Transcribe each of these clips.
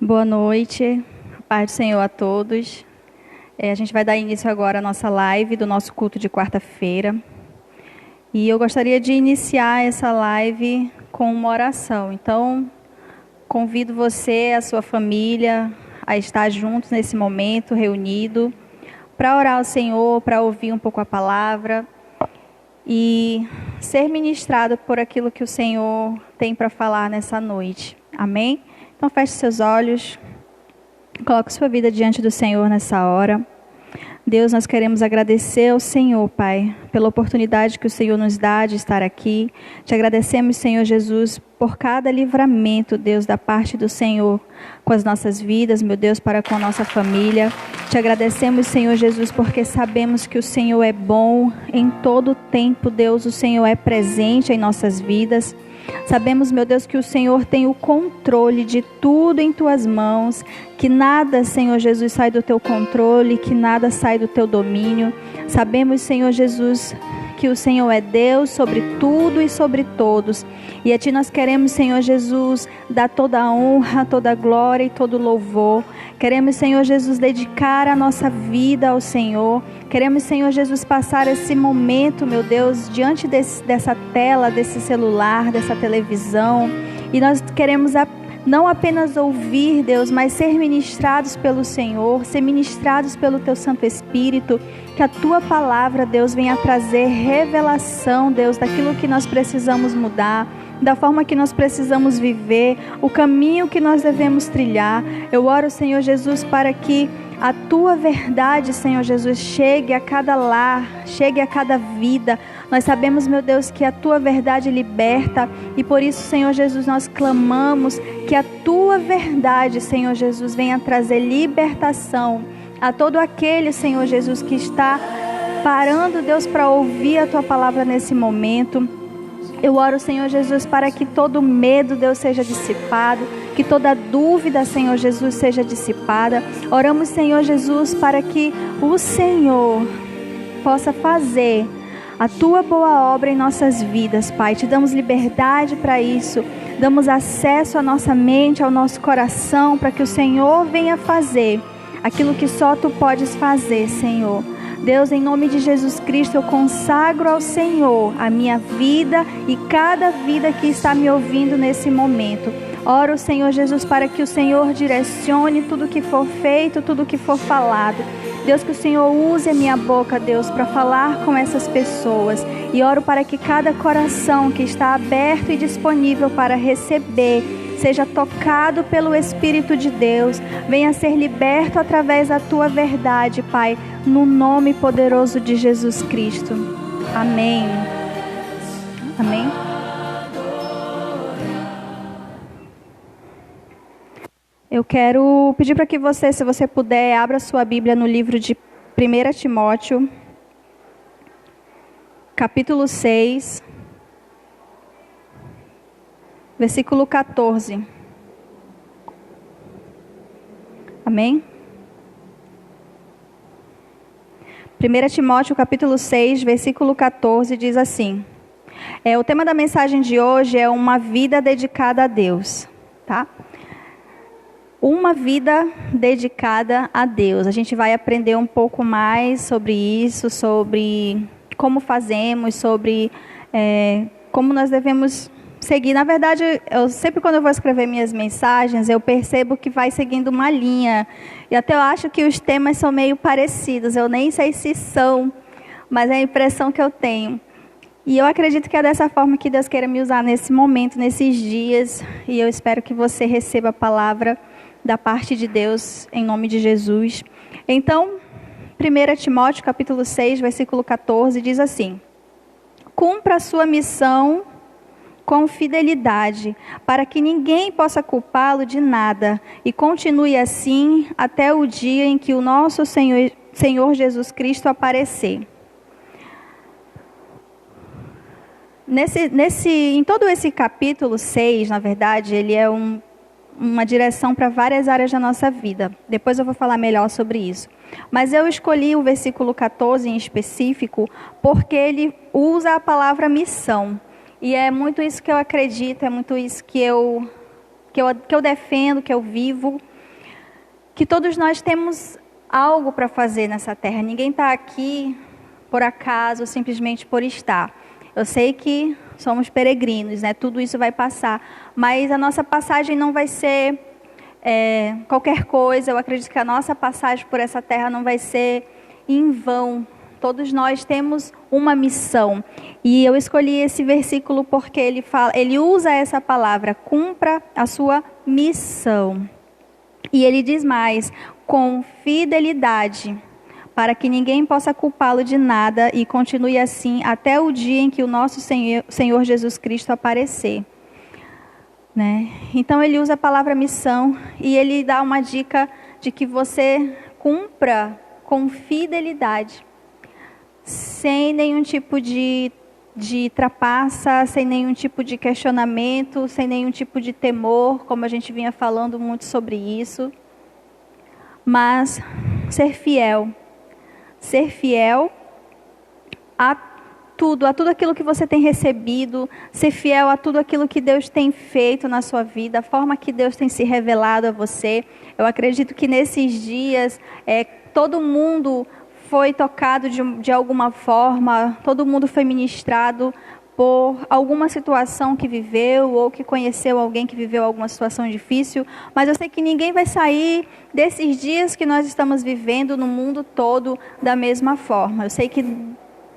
Boa noite, paz do Senhor a todos. A gente vai dar início agora à nossa live do nosso culto de quarta-feira. E eu gostaria de iniciar essa live com uma oração. Então, convido você, a sua família, a estar juntos nesse momento, reunido, para orar ao Senhor, para ouvir um pouco a palavra e ser ministrado por aquilo que o Senhor tem para falar nessa noite. Amém? Então feche seus olhos, coloque sua vida diante do Senhor nessa hora. Deus, nós queremos agradecer ao Senhor, Pai, pela oportunidade que o Senhor nos dá de estar aqui. Te agradecemos, Senhor Jesus, por cada livramento, Deus, da parte do Senhor com as nossas vidas, meu Deus, para com a nossa família. Te agradecemos, Senhor Jesus, porque sabemos que o Senhor é bom em todo o tempo, Deus, o Senhor é presente em nossas vidas. Sabemos, meu Deus, que o Senhor tem o controle de tudo em Tuas mãos, que nada, Senhor Jesus, sai do Teu controle, que nada sai do Teu domínio. Sabemos, Senhor Jesus, que o Senhor é Deus sobre tudo e sobre todos. E a Ti nós queremos, Senhor Jesus, dar toda a honra, toda a glória e todo o louvor. Queremos, Senhor Jesus, dedicar a nossa vida ao Senhor. Queremos, Senhor Jesus, passar esse momento, meu Deus, diante dessa tela, desse celular, dessa televisão. E nós queremos não apenas ouvir, Deus, mas ser ministrados pelo Senhor, ser ministrados pelo Teu Santo Espírito. Que a Tua palavra, Deus, venha trazer revelação, Deus, daquilo que nós precisamos mudar, da forma que nós precisamos viver, o caminho que nós devemos trilhar. Eu oro, Senhor Jesus, para que a Tua verdade, Senhor Jesus, chegue a cada lar, chegue a cada vida. Nós sabemos, meu Deus, que a Tua verdade liberta e por isso, Senhor Jesus, nós clamamos que a Tua verdade, Senhor Jesus, venha trazer libertação a todo aquele, Senhor Jesus, que está parando, Deus, para ouvir a Tua palavra nesse momento. Eu oro, Senhor Jesus, para que todo medo, Deus, seja dissipado, que toda dúvida, Senhor Jesus, seja dissipada. Oramos, Senhor Jesus, para que o Senhor possa fazer a Tua boa obra em nossas vidas, Pai. Te damos liberdade para isso, damos acesso à nossa mente, ao nosso coração, para que o Senhor venha fazer aquilo que só Tu podes fazer, Senhor. Deus, em nome de Jesus Cristo, eu consagro ao Senhor a minha vida e cada vida que está me ouvindo nesse momento. Oro, Senhor Jesus, para que o Senhor direcione tudo que for feito, tudo que for falado. Deus, que o Senhor use a minha boca, Deus, para falar com essas pessoas. E oro para que cada coração que está aberto e disponível para receber seja tocado pelo Espírito de Deus, venha ser liberto através da Tua verdade, Pai, no nome poderoso de Jesus Cristo. Amém. Amém. Eu quero pedir para que você, se você puder, abra sua Bíblia no livro de 1 Timóteo, capítulo 6, versículo 14. Amém? 1 Timóteo, capítulo 6, versículo 14, diz assim. O tema da mensagem de hoje é uma vida dedicada a Deus, tá? Uma vida dedicada a Deus. A gente vai aprender um pouco mais sobre isso, sobre como fazemos, sobre como nós devemos seguir. Na verdade, sempre quando eu vou escrever minhas mensagens, eu percebo que vai seguindo uma linha. E até eu acho que os temas são meio parecidos. Eu nem sei se são, mas é a impressão que eu tenho. E eu acredito que é dessa forma que Deus queira me usar nesse momento, nesses dias. E eu espero que você receba a palavra da parte de Deus, em nome de Jesus. Então, 1 Timóteo, capítulo 6, versículo 14, diz assim. Cumpra a sua missão com fidelidade, para que ninguém possa culpá-lo de nada, e continue assim até o dia em que o nosso Senhor Jesus Cristo aparecer. Em todo esse capítulo 6, na verdade, ele é uma direção para várias áreas da nossa vida. Depois eu vou falar melhor sobre isso. Mas eu escolhi o versículo 14 em específico, porque ele usa a palavra missão. E é muito isso que eu acredito, é muito isso que eu que eu defendo, que eu vivo, que todos nós temos algo para fazer nessa terra. Ninguém está aqui por acaso, simplesmente por estar. Eu sei que somos peregrinos, né? Tudo isso vai passar, mas a nossa passagem não vai ser qualquer coisa. Eu acredito que a nossa passagem por essa terra não vai ser em vão. Todos nós temos uma missão. E eu escolhi esse versículo porque ele usa essa palavra, cumpra a sua missão. E ele diz mais, com fidelidade, para que ninguém possa culpá-lo de nada e continue assim até o dia em que o nosso Senhor Jesus Cristo aparecer. Né? Então ele usa a palavra missão e ele dá uma dica de que você cumpra com fidelidade, sem nenhum tipo de trapaça, sem nenhum tipo de questionamento, sem nenhum tipo de temor, como a gente vinha falando muito sobre isso. Mas ser fiel a tudo aquilo que você tem recebido, ser fiel a tudo aquilo que Deus tem feito na sua vida, a forma que Deus tem se revelado a você. Eu acredito que nesses dias todo mundo foi tocado de alguma forma, todo mundo foi ministrado por alguma situação que viveu ou que conheceu alguém que viveu alguma situação difícil, mas eu sei que ninguém vai sair desses dias que nós estamos vivendo no mundo todo da mesma forma. Eu sei que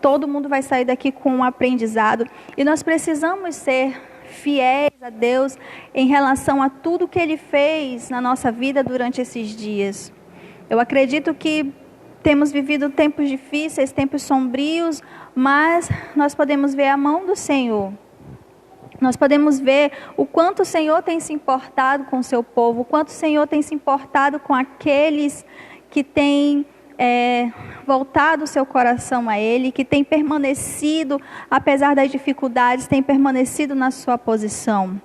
todo mundo vai sair daqui com um aprendizado e nós precisamos ser fiéis a Deus em relação a tudo que Ele fez na nossa vida durante esses dias. Eu acredito que temos vivido tempos difíceis, tempos sombrios, mas nós podemos ver a mão do Senhor. Nós podemos ver o quanto o Senhor tem se importado com o seu povo, o quanto o Senhor tem se importado com aqueles que têm voltado o seu coração a Ele, que têm permanecido, apesar das dificuldades, têm permanecido na sua posição.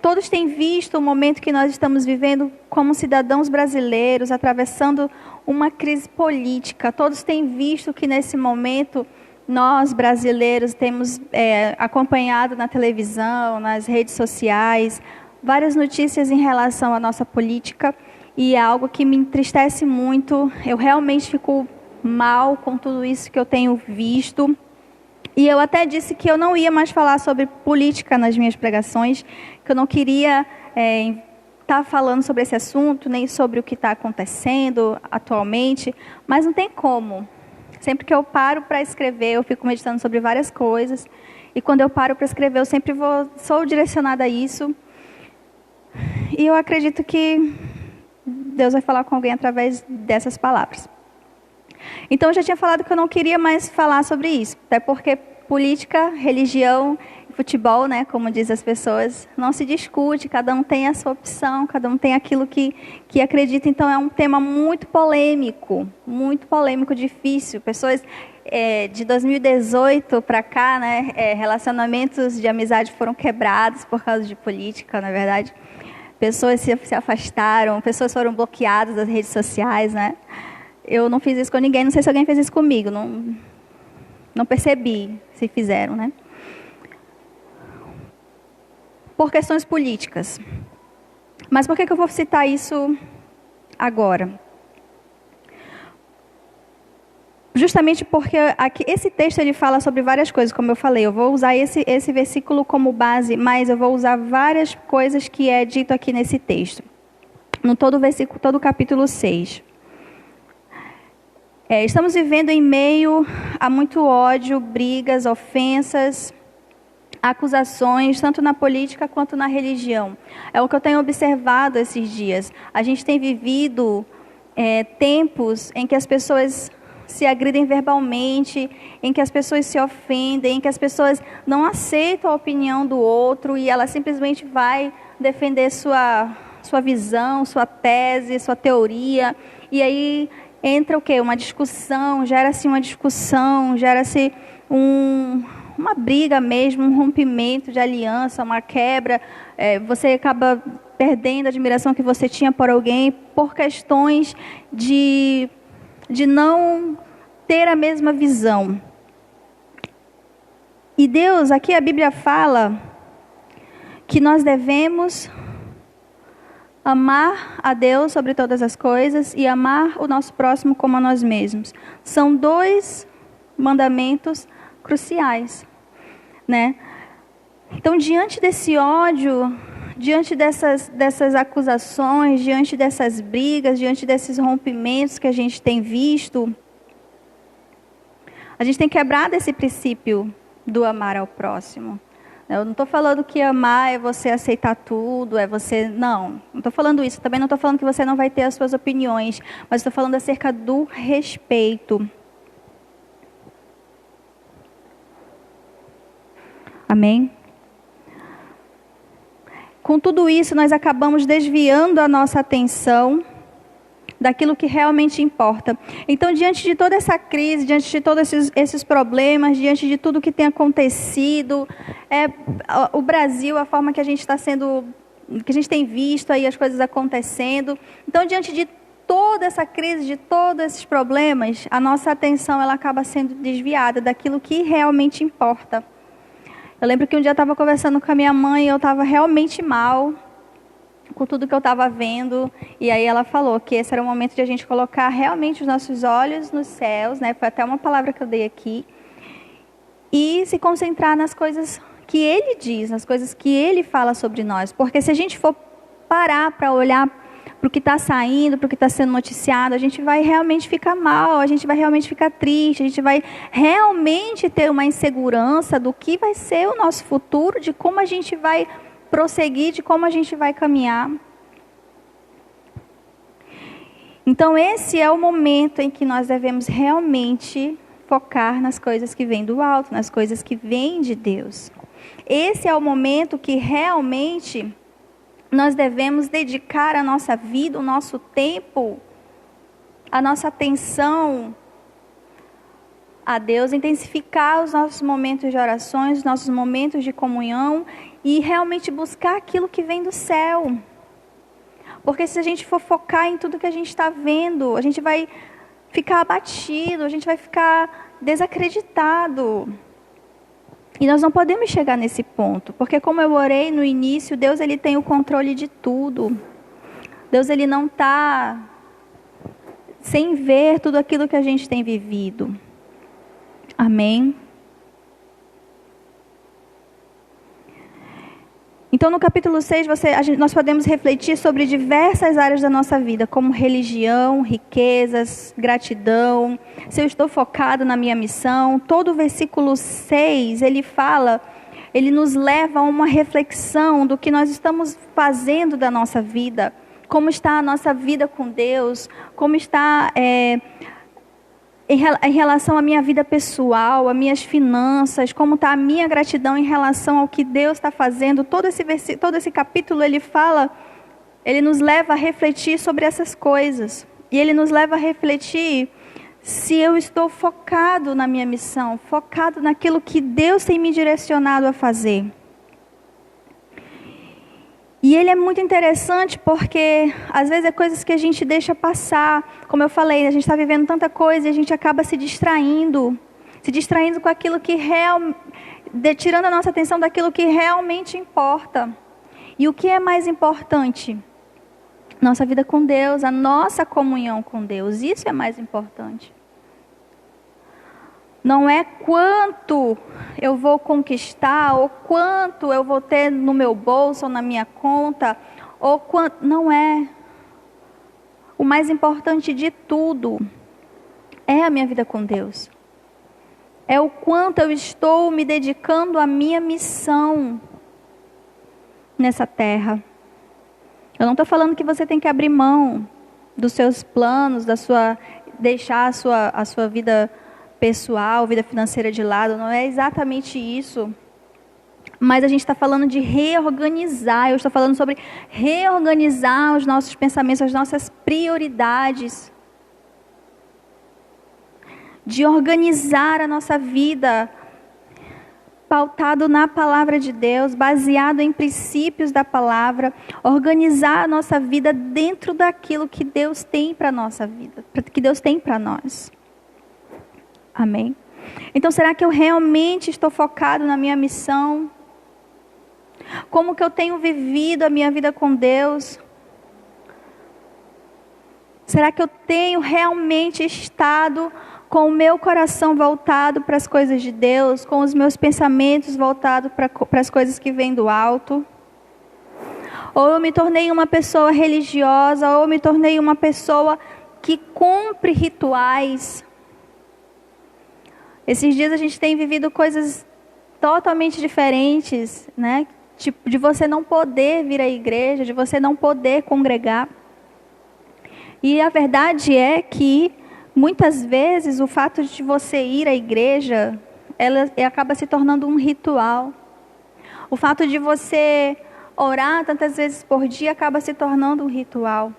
Todos têm visto o momento que nós estamos vivendo como cidadãos brasileiros, atravessando uma crise política. Todos têm visto que nesse momento nós brasileiros temos acompanhado na televisão, nas redes sociais, várias notícias em relação à nossa política e é algo que me entristece muito. Eu realmente fico mal com tudo isso que eu tenho visto. E eu até disse que eu não ia mais falar sobre política nas minhas pregações, que eu não queria estar falando sobre esse assunto, nem sobre o que está acontecendo atualmente, mas não tem como. Sempre que eu paro para escrever, eu fico meditando sobre várias coisas, e quando eu paro para escrever, eu sempre sou direcionada a isso, e eu acredito que Deus vai falar com alguém através dessas palavras. Então, eu já tinha falado que eu não queria mais falar sobre isso, até porque política, religião, futebol, né, como dizem as pessoas, não se discute, cada um tem a sua opção, cada um tem aquilo que acredita, então é um tema muito polêmico, difícil. Pessoas de 2018 para cá, né, relacionamentos de amizade foram quebrados por causa de política, na verdade. Pessoas se afastaram, pessoas foram bloqueadas das redes sociais, né? Eu não fiz isso com ninguém, não sei se alguém fez isso comigo, não percebi se fizeram, né? Por questões políticas. Mas por que eu vou citar isso agora? Justamente porque aqui, esse texto ele fala sobre várias coisas, como eu falei. Eu vou usar esse versículo como base, mas eu vou usar várias coisas que é dito aqui nesse texto. No todo o capítulo 6. Estamos vivendo em meio a muito ódio, brigas, ofensas, acusações, tanto na política quanto na religião. É o que eu tenho observado esses dias. A gente tem vivido tempos em que as pessoas se agridem verbalmente, em que as pessoas se ofendem, em que as pessoas não aceitam a opinião do outro e ela simplesmente vai defender sua visão, sua tese, sua teoria. E aí entra o quê? Uma discussão, gera-se uma briga mesmo, um rompimento de aliança, uma quebra. Você acaba perdendo a admiração que você tinha por alguém por questões de não ter a mesma visão. E Deus, aqui a Bíblia fala que nós devemos amar a Deus sobre todas as coisas e amar o nosso próximo como a nós mesmos. São 2 mandamentos cruciais, né? Então, diante desse ódio, diante dessas acusações, diante dessas brigas, diante desses rompimentos que a gente tem visto, a gente tem quebrado esse princípio do amar ao próximo. Eu não estou falando que amar é você aceitar tudo, é você... Não estou falando isso. Também não estou falando que você não vai ter as suas opiniões, mas estou falando acerca do respeito. Amém? Com tudo isso, nós acabamos desviando a nossa atenção daquilo que realmente importa. Então, diante de toda essa crise, diante de todos esses problemas, diante de tudo que tem acontecido, o Brasil, a forma que a gente está sendo, que a gente tem visto aí as coisas acontecendo. Então, diante de toda essa crise, de todos esses problemas, a nossa atenção ela acaba sendo desviada daquilo que realmente importa. Eu lembro que um dia eu estava conversando com a minha mãe e eu estava realmente mal com tudo que eu estava vendo, e aí ela falou que esse era o momento de a gente colocar realmente os nossos olhos nos céus, né? Foi até uma palavra que eu dei aqui, e se concentrar nas coisas que Ele diz, nas coisas que Ele fala sobre nós, porque se a gente for parar para olhar para o que está saindo, para o que está sendo noticiado, a gente vai realmente ficar mal, a gente vai realmente ficar triste, a gente vai realmente ter uma insegurança do que vai ser o nosso futuro, de como a gente vai prosseguir, de como a gente vai caminhar. Então esse é o momento em que nós devemos realmente focar nas coisas que vêm do alto, nas coisas que vêm de Deus. Esse é o momento que realmente nós devemos dedicar a nossa vida, o nosso tempo, a nossa atenção a Deus, intensificar os nossos momentos de orações, os nossos momentos de comunhão e realmente buscar aquilo que vem do céu. Porque se a gente for focar em tudo que a gente está vendo, a gente vai ficar abatido, a gente vai ficar desacreditado. E nós não podemos chegar nesse ponto, porque como eu orei no início, Deus ele tem o controle de tudo. Deus ele não está sem ver tudo aquilo que a gente tem vivido. Amém? Então, no capítulo 6, nós podemos refletir sobre diversas áreas da nossa vida, como religião, riquezas, gratidão, se eu estou focado na minha missão. Todo o versículo 6, ele nos leva a uma reflexão do que nós estamos fazendo da nossa vida, como está a nossa vida com Deus, como está em relação à minha vida pessoal, às minhas finanças, como está a minha gratidão em relação ao que Deus está fazendo. Todo esse capítulo ele nos leva a refletir sobre essas coisas. E ele nos leva a refletir se eu estou focado na minha missão, focado naquilo que Deus tem me direcionado a fazer. E ele é muito interessante porque, às vezes, é coisas que a gente deixa passar. Como eu falei, a gente está vivendo tanta coisa e a gente acaba se distraindo com aquilo que tirando a nossa atenção daquilo que realmente importa. E o que é mais importante? Nossa vida com Deus, a nossa comunhão com Deus. Isso é mais importante. Não é quanto eu vou conquistar, ou quanto eu vou ter no meu bolso, ou na minha conta, ou quanto... Não é. O mais importante de tudo é a minha vida com Deus. É o quanto eu estou me dedicando à minha missão nessa terra. Eu não estou falando que você tem que abrir mão dos seus planos, deixar a sua vida pessoal, vida financeira de lado, não é exatamente isso. Mas a gente está falando de reorganizar, eu estou falando sobre reorganizar os nossos pensamentos, as nossas prioridades. De organizar a nossa vida, pautado na palavra de Deus, baseado em princípios da palavra, organizar a nossa vida dentro daquilo que Deus tem para a nossa vida, que Deus tem para nós. Amém? Então, será que eu realmente estou focado na minha missão? Como que eu tenho vivido a minha vida com Deus? Será que eu tenho realmente estado com o meu coração voltado para as coisas de Deus, com os meus pensamentos voltados para as coisas que vêm do alto? Ou eu me tornei uma pessoa religiosa, ou eu me tornei uma pessoa que cumpre rituais? Esses dias a gente tem vivido coisas totalmente diferentes, né? Tipo, de você não poder vir à igreja, de você não poder congregar. E a verdade é que, muitas vezes, o fato de você ir à igreja, ela acaba se tornando um ritual. O fato de você orar tantas vezes por dia acaba se tornando um ritual.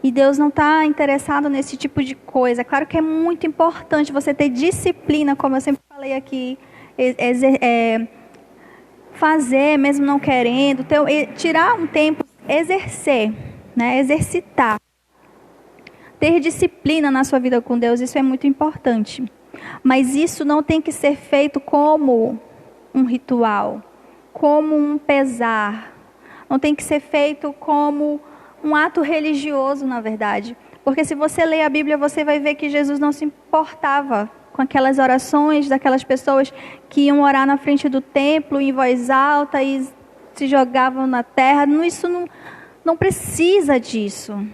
E Deus não está interessado nesse tipo de coisa. Claro que é muito importante você ter disciplina, como eu sempre falei aqui, fazer mesmo não querendo, tirar um tempo, exercer, né? Exercitar. Ter disciplina na sua vida com Deus, isso é muito importante. Mas isso não tem que ser feito como um ritual, como um pesar. Não tem que ser feito como um ato religioso, na verdade. Porque se você ler a Bíblia, você vai ver que Jesus não se importava com aquelas orações daquelas pessoas que iam orar na frente do templo em voz alta e se jogavam na terra. Isso não precisa disso.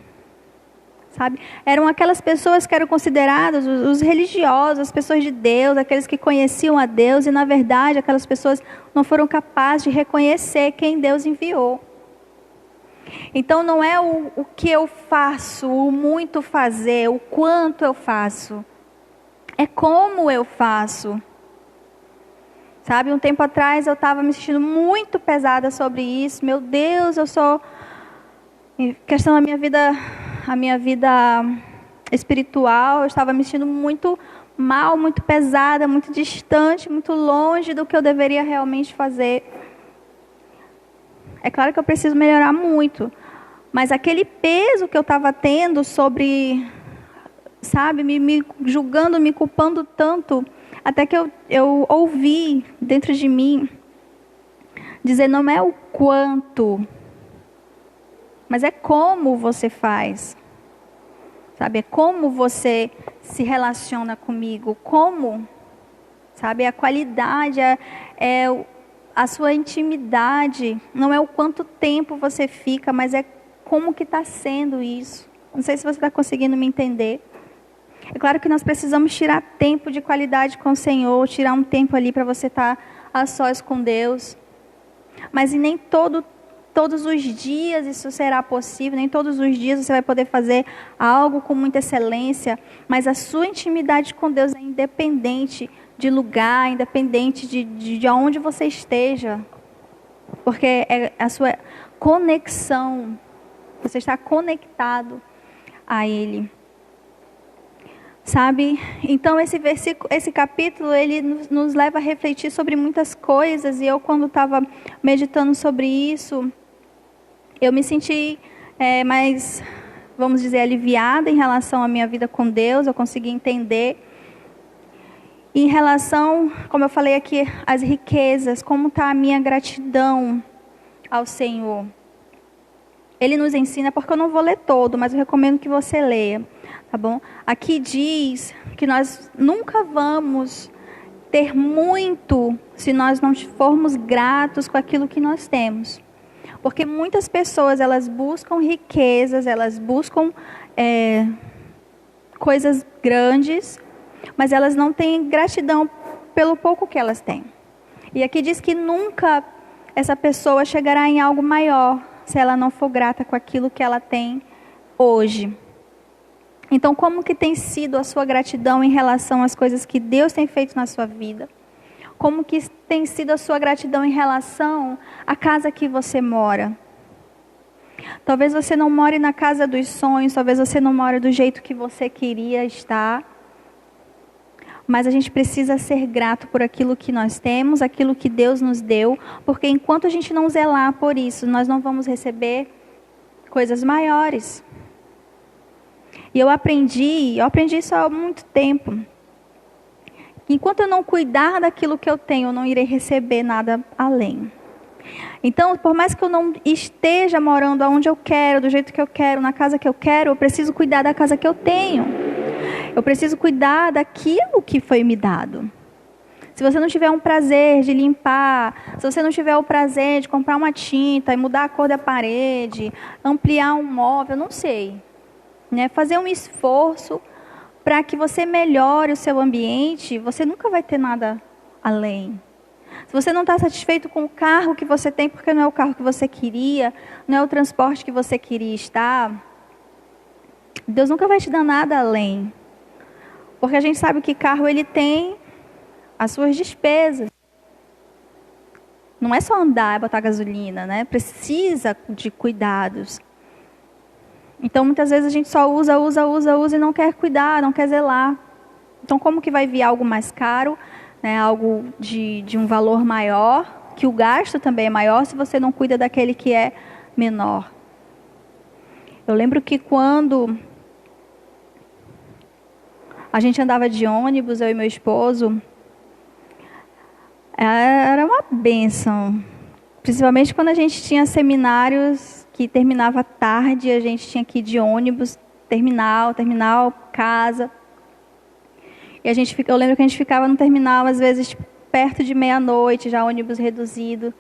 Sabe? Eram aquelas pessoas que eram consideradas os religiosos, as pessoas de Deus, aqueles que conheciam a Deus, e na verdade aquelas pessoas não foram capazes de reconhecer quem Deus enviou. Então não é o que eu faço, o muito fazer, o quanto eu faço, é como eu faço. Sabe, um tempo atrás eu estava me sentindo muito pesada sobre isso. Meu Deus, eu sou... questão da minha vida espiritual, eu estava me sentindo muito mal, muito pesada, muito distante, muito longe do que eu deveria realmente fazer. É claro que eu preciso melhorar muito, mas aquele peso que eu estava tendo sobre, sabe, me julgando, me culpando tanto, até que eu ouvi dentro de mim dizer, não é o quanto, mas é como você faz. Sabe, é como você se relaciona comigo, como, sabe, a qualidade, a sua intimidade, não é o quanto tempo você fica, mas é como que está sendo isso. Não sei se você está conseguindo me entender. É claro que nós precisamos tirar tempo de qualidade com o Senhor, tirar um tempo ali para você estar a sós com Deus. Mas nem todos os dias isso será possível, nem todos os dias você vai poder fazer algo com muita excelência, mas a sua intimidade com Deus é independente de lugar, independente de onde você esteja, porque é a sua conexão, você está conectado a Ele. Sabe? Então esse capítulo, ele nos leva a refletir sobre muitas coisas, e eu, quando estava meditando sobre isso, eu me senti mais, vamos dizer, aliviada em relação à minha vida com Deus. Eu consegui entender. Em relação, como eu falei aqui, às riquezas, como está a minha gratidão ao Senhor. Ele nos ensina, porque eu não vou ler todo, mas eu recomendo que você leia, tá bom? Aqui diz que nós nunca vamos ter muito se nós não formos gratos com aquilo que nós temos. Porque muitas pessoas, elas buscam riquezas, elas buscam coisas grandes, mas elas não têm gratidão pelo pouco que elas têm. E aqui diz que nunca essa pessoa chegará em algo maior se ela não for grata com aquilo que ela tem hoje. Então, como que tem sido a sua gratidão em relação às coisas que Deus tem feito na sua vida? Como que tem sido a sua gratidão em relação à casa que você mora? Talvez você não more na casa dos sonhos, talvez você não more do jeito que você queria estar. Mas a gente precisa ser grato por aquilo que nós temos, aquilo que Deus nos deu, porque enquanto a gente não zelar por isso, nós não vamos receber coisas maiores. E eu aprendi isso há muito tempo. Enquanto eu não cuidar daquilo que eu tenho, eu não irei receber nada além. Então, por mais que eu não esteja morando onde eu quero, do jeito que eu quero, na casa que eu quero, eu preciso cuidar da casa que eu tenho. Eu preciso cuidar daquilo que foi me dado. Se você não tiver um prazer de limpar, se você não tiver o prazer de comprar uma tinta e mudar a cor da parede, ampliar um móvel, não sei, né? Fazer um esforço para que você melhore o seu ambiente, você nunca vai ter nada além. Se você não está satisfeito com o carro que você tem, porque não é o carro que você queria, não é o transporte que você queria estar, Deus nunca vai te dar nada além. Porque a gente sabe que carro ele tem as suas despesas. Não é só andar e botar gasolina, né? Precisa de cuidados. Então, muitas vezes a gente só usa e não quer cuidar, não quer zelar. Então, como que vai vir algo mais caro, né? Algo de um valor maior, que o gasto também é maior, se você não cuida daquele que é menor? Eu lembro que quando a gente andava de ônibus, eu e meu esposo, era uma bênção. Principalmente quando a gente tinha seminários que terminava tarde, a gente tinha que ir de ônibus, terminal, casa. E eu lembro que a gente ficava no terminal, às vezes, perto de meia-noite, já ônibus reduzido.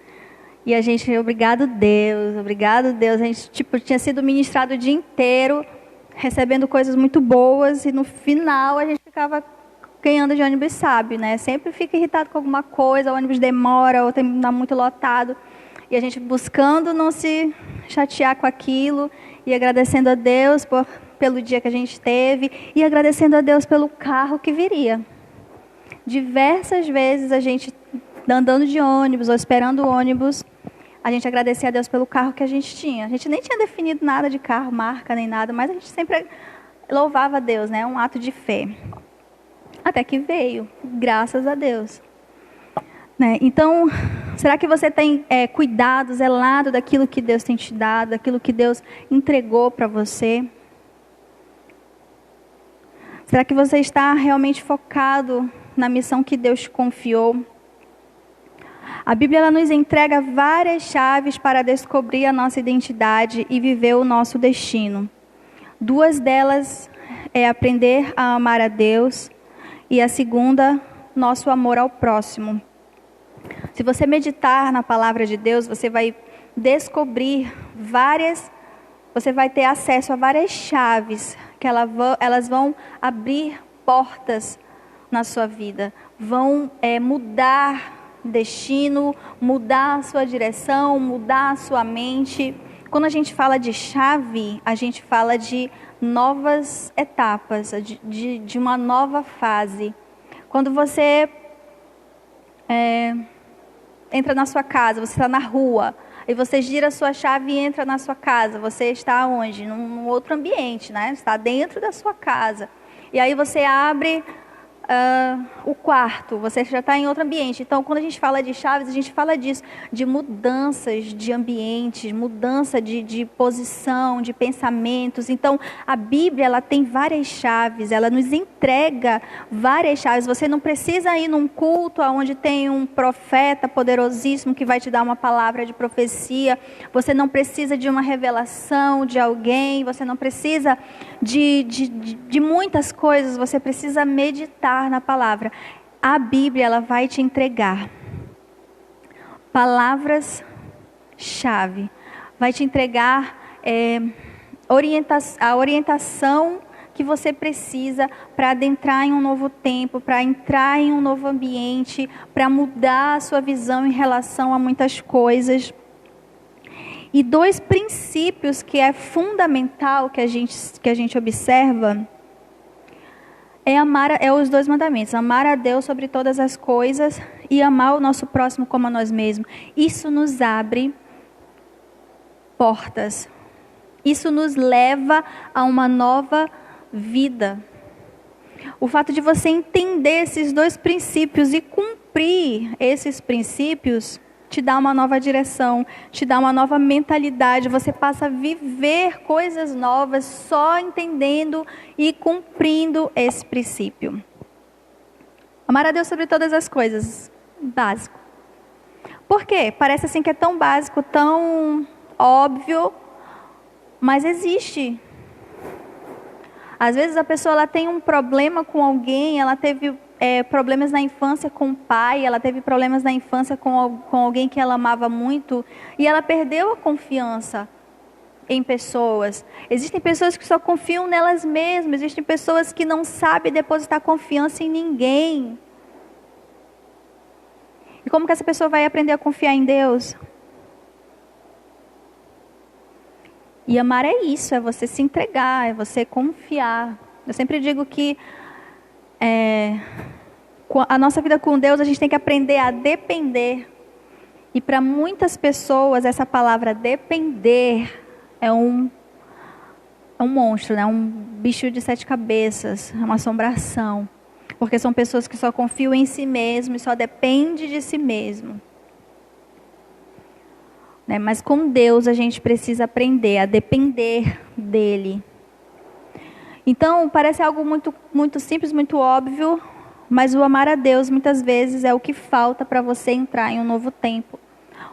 E a gente, obrigado Deus. A gente, tinha sido ministrado o dia inteiro, recebendo coisas muito boas, e no final a gente ficava, quem anda de ônibus sabe, né? Sempre fica irritado com alguma coisa, o ônibus demora, ou está muito lotado. E a gente buscando não se chatear com aquilo, e agradecendo a Deus pelo dia que a gente teve, e agradecendo a Deus pelo carro que viria. Diversas vezes a gente, andando de ônibus ou esperando o ônibus, a gente agradecia a Deus pelo carro que a gente tinha. A gente nem tinha definido nada de carro, marca, nem nada, mas a gente sempre louvava a Deus, né? Um ato de fé. Até que veio, graças a Deus. Né? Então, será que você tem cuidado, zelado daquilo que Deus tem te dado, daquilo que Deus entregou para você? Será que você está realmente focado na missão que Deus te confiou? A Bíblia ela nos entrega várias chaves para descobrir a nossa identidade e viver o nosso destino. 2 delas é aprender a amar a Deus, e a segunda, nosso amor ao próximo. Se você meditar na palavra de Deus, você vai descobrir você vai ter acesso a várias chaves que elas vão abrir portas na sua vida, vão mudar destino, mudar a sua direção, mudar a sua mente. Quando a gente fala de chave, a gente fala de novas etapas, de uma nova fase. Quando você entra na sua casa, você está na rua, e você gira a sua chave e entra na sua casa, você está onde? Num outro ambiente, né? Está dentro da sua casa. E aí você abre o quarto, você já está em outro ambiente. Então, quando a gente fala de chaves, a gente fala disso, de mudanças de ambientes, mudança de posição, de pensamentos. Então, a Bíblia ela tem várias chaves, ela nos entrega várias chaves. Você não precisa ir num culto onde tem um profeta poderosíssimo que vai te dar uma palavra de profecia. Você não precisa de uma revelação de alguém, você não precisa de muitas coisas, você precisa meditar na palavra. A Bíblia ela vai te entregar palavras-chave, vai te entregar a orientação que você precisa para adentrar em um novo tempo, para entrar em um novo ambiente, para mudar a sua visão em relação a muitas coisas. E 2 princípios que é fundamental que a gente observa é os 2 mandamentos: amar a Deus sobre todas as coisas e amar o nosso próximo como a nós mesmos. Isso nos abre portas. Isso nos leva a uma nova vida. O fato de você entender esses 2 princípios e cumprir esses princípios te dá uma nova direção, te dá uma nova mentalidade. Você passa a viver coisas novas só entendendo e cumprindo esse princípio. Amar a Deus sobre todas as coisas, básico. Por quê? Parece assim que é tão básico, tão óbvio, mas existe. Às vezes a pessoa ela tem um problema com alguém, ela teve problemas na infância com o pai, ela teve problemas na infância com alguém que ela amava muito, e ela perdeu a confiança em pessoas. Existem pessoas que só confiam nelas mesmas, existem pessoas que não sabem depositar confiança em ninguém. E como que essa pessoa vai aprender a confiar em Deus? E amar é isso, é você se entregar, é você confiar. Eu sempre digo que a nossa vida com Deus, a gente tem que aprender a depender. E para muitas pessoas, essa palavra depender é um monstro, né? Um bicho de 7 cabeças, é uma assombração. Porque são pessoas que só confiam em si mesmo e só dependem de si mesmo. Né? Mas com Deus a gente precisa aprender a depender dEle. Então, parece algo muito, muito simples, muito óbvio, mas o amar a Deus muitas vezes é o que falta para você entrar em um novo tempo.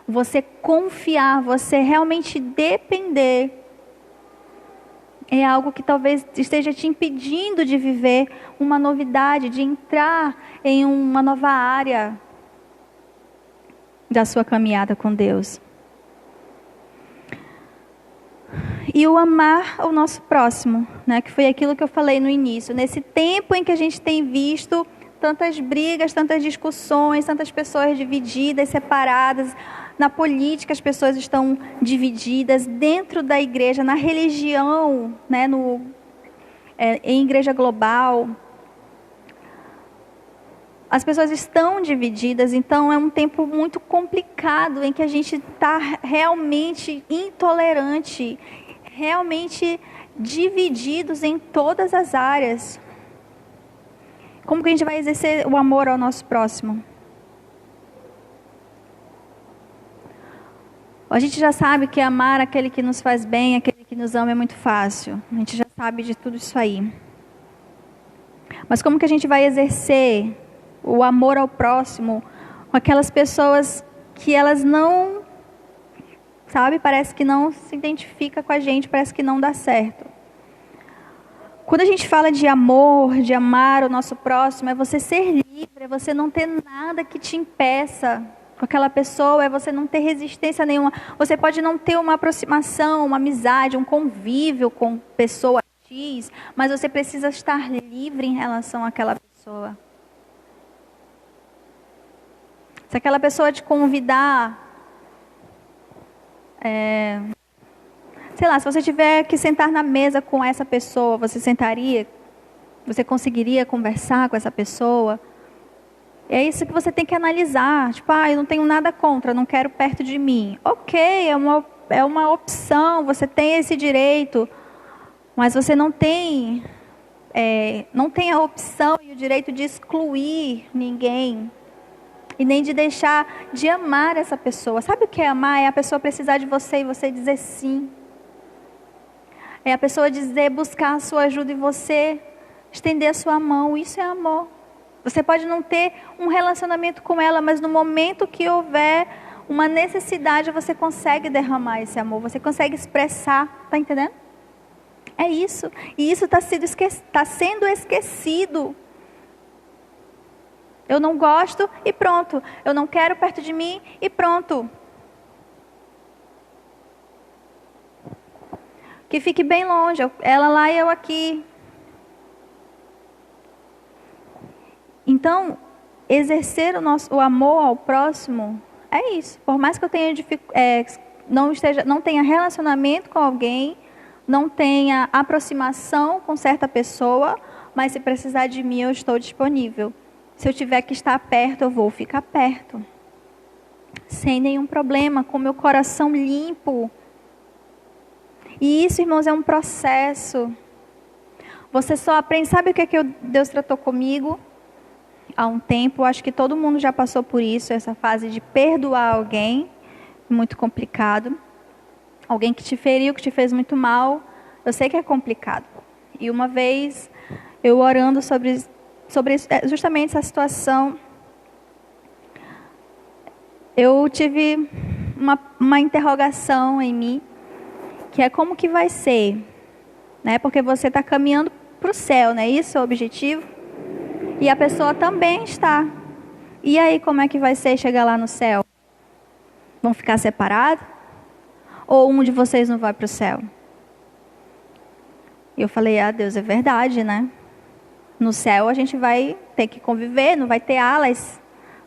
Você confiar, você realmente depender, é algo que talvez esteja te impedindo de viver uma novidade, de entrar em uma nova área da sua caminhada com Deus. E o amar o nosso próximo, né, que foi aquilo que eu falei no início. Nesse tempo em que a gente tem visto tantas brigas, tantas discussões, tantas pessoas divididas, separadas. Na política as pessoas estão divididas, dentro da igreja, na religião, né, em igreja global. As pessoas estão divididas, então é um tempo muito complicado em que a gente está realmente intolerante, realmente divididos em todas as áreas. Como que a gente vai exercer o amor ao nosso próximo? A gente já sabe que amar aquele que nos faz bem, aquele que nos ama é muito fácil. A gente já sabe de tudo isso aí. Mas como que a gente vai exercer o amor ao próximo com aquelas pessoas que elas não, sabe, parece que não se identifica com a gente, parece que não dá certo. Quando a gente fala de amor, de amar o nosso próximo, é você ser livre, é você não ter nada que te impeça com aquela pessoa, é você não ter resistência nenhuma. Você pode não ter uma aproximação, uma amizade, um convívio com pessoa X, mas você precisa estar livre em relação àquela pessoa. Se aquela pessoa te convidar, sei lá, se você tiver que sentar na mesa com essa pessoa, você sentaria? Você conseguiria conversar com essa pessoa? É isso que você tem que analisar. Tipo, eu não tenho nada contra, não quero perto de mim. Ok, é uma opção, você tem esse direito. Mas você não tem a opção e o direito de excluir ninguém. E nem de deixar de amar essa pessoa. Sabe o que é amar? É a pessoa precisar de você e você dizer sim. É a pessoa buscar a sua ajuda e você estender a sua mão. Isso é amor. Você pode não ter um relacionamento com ela, mas no momento que houver uma necessidade, você consegue derramar esse amor, você consegue expressar, está entendendo? É isso. E isso está sendo esquecido. Eu não gosto e pronto. Eu não quero perto de mim e pronto. Que fique bem longe, ela lá e eu aqui. Então, exercer o amor ao próximo é isso. Por mais que eu tenha não tenha relacionamento com alguém, não tenha aproximação com certa pessoa, mas se precisar de mim, eu estou disponível. Se eu tiver que estar perto, eu vou ficar perto. Sem nenhum problema, com meu coração limpo. E isso, irmãos, é um processo. Você só aprende. Sabe o que Deus tratou comigo? Há um tempo, acho que todo mundo já passou por isso, essa fase de perdoar alguém, muito complicado. Alguém que te feriu, que te fez muito mal, eu sei que é complicado. E uma vez, eu orando sobre justamente essa situação, eu tive uma interrogação em mim, que é como que vai ser, né? Porque você está caminhando para o céu, né? Isso é o objetivo. E a pessoa também está. E aí, como é que vai ser chegar lá no céu? Vão ficar separados? Ou um de vocês não vai para o céu? E eu falei, Deus, é verdade, né? No céu a gente vai ter que conviver, não vai ter alas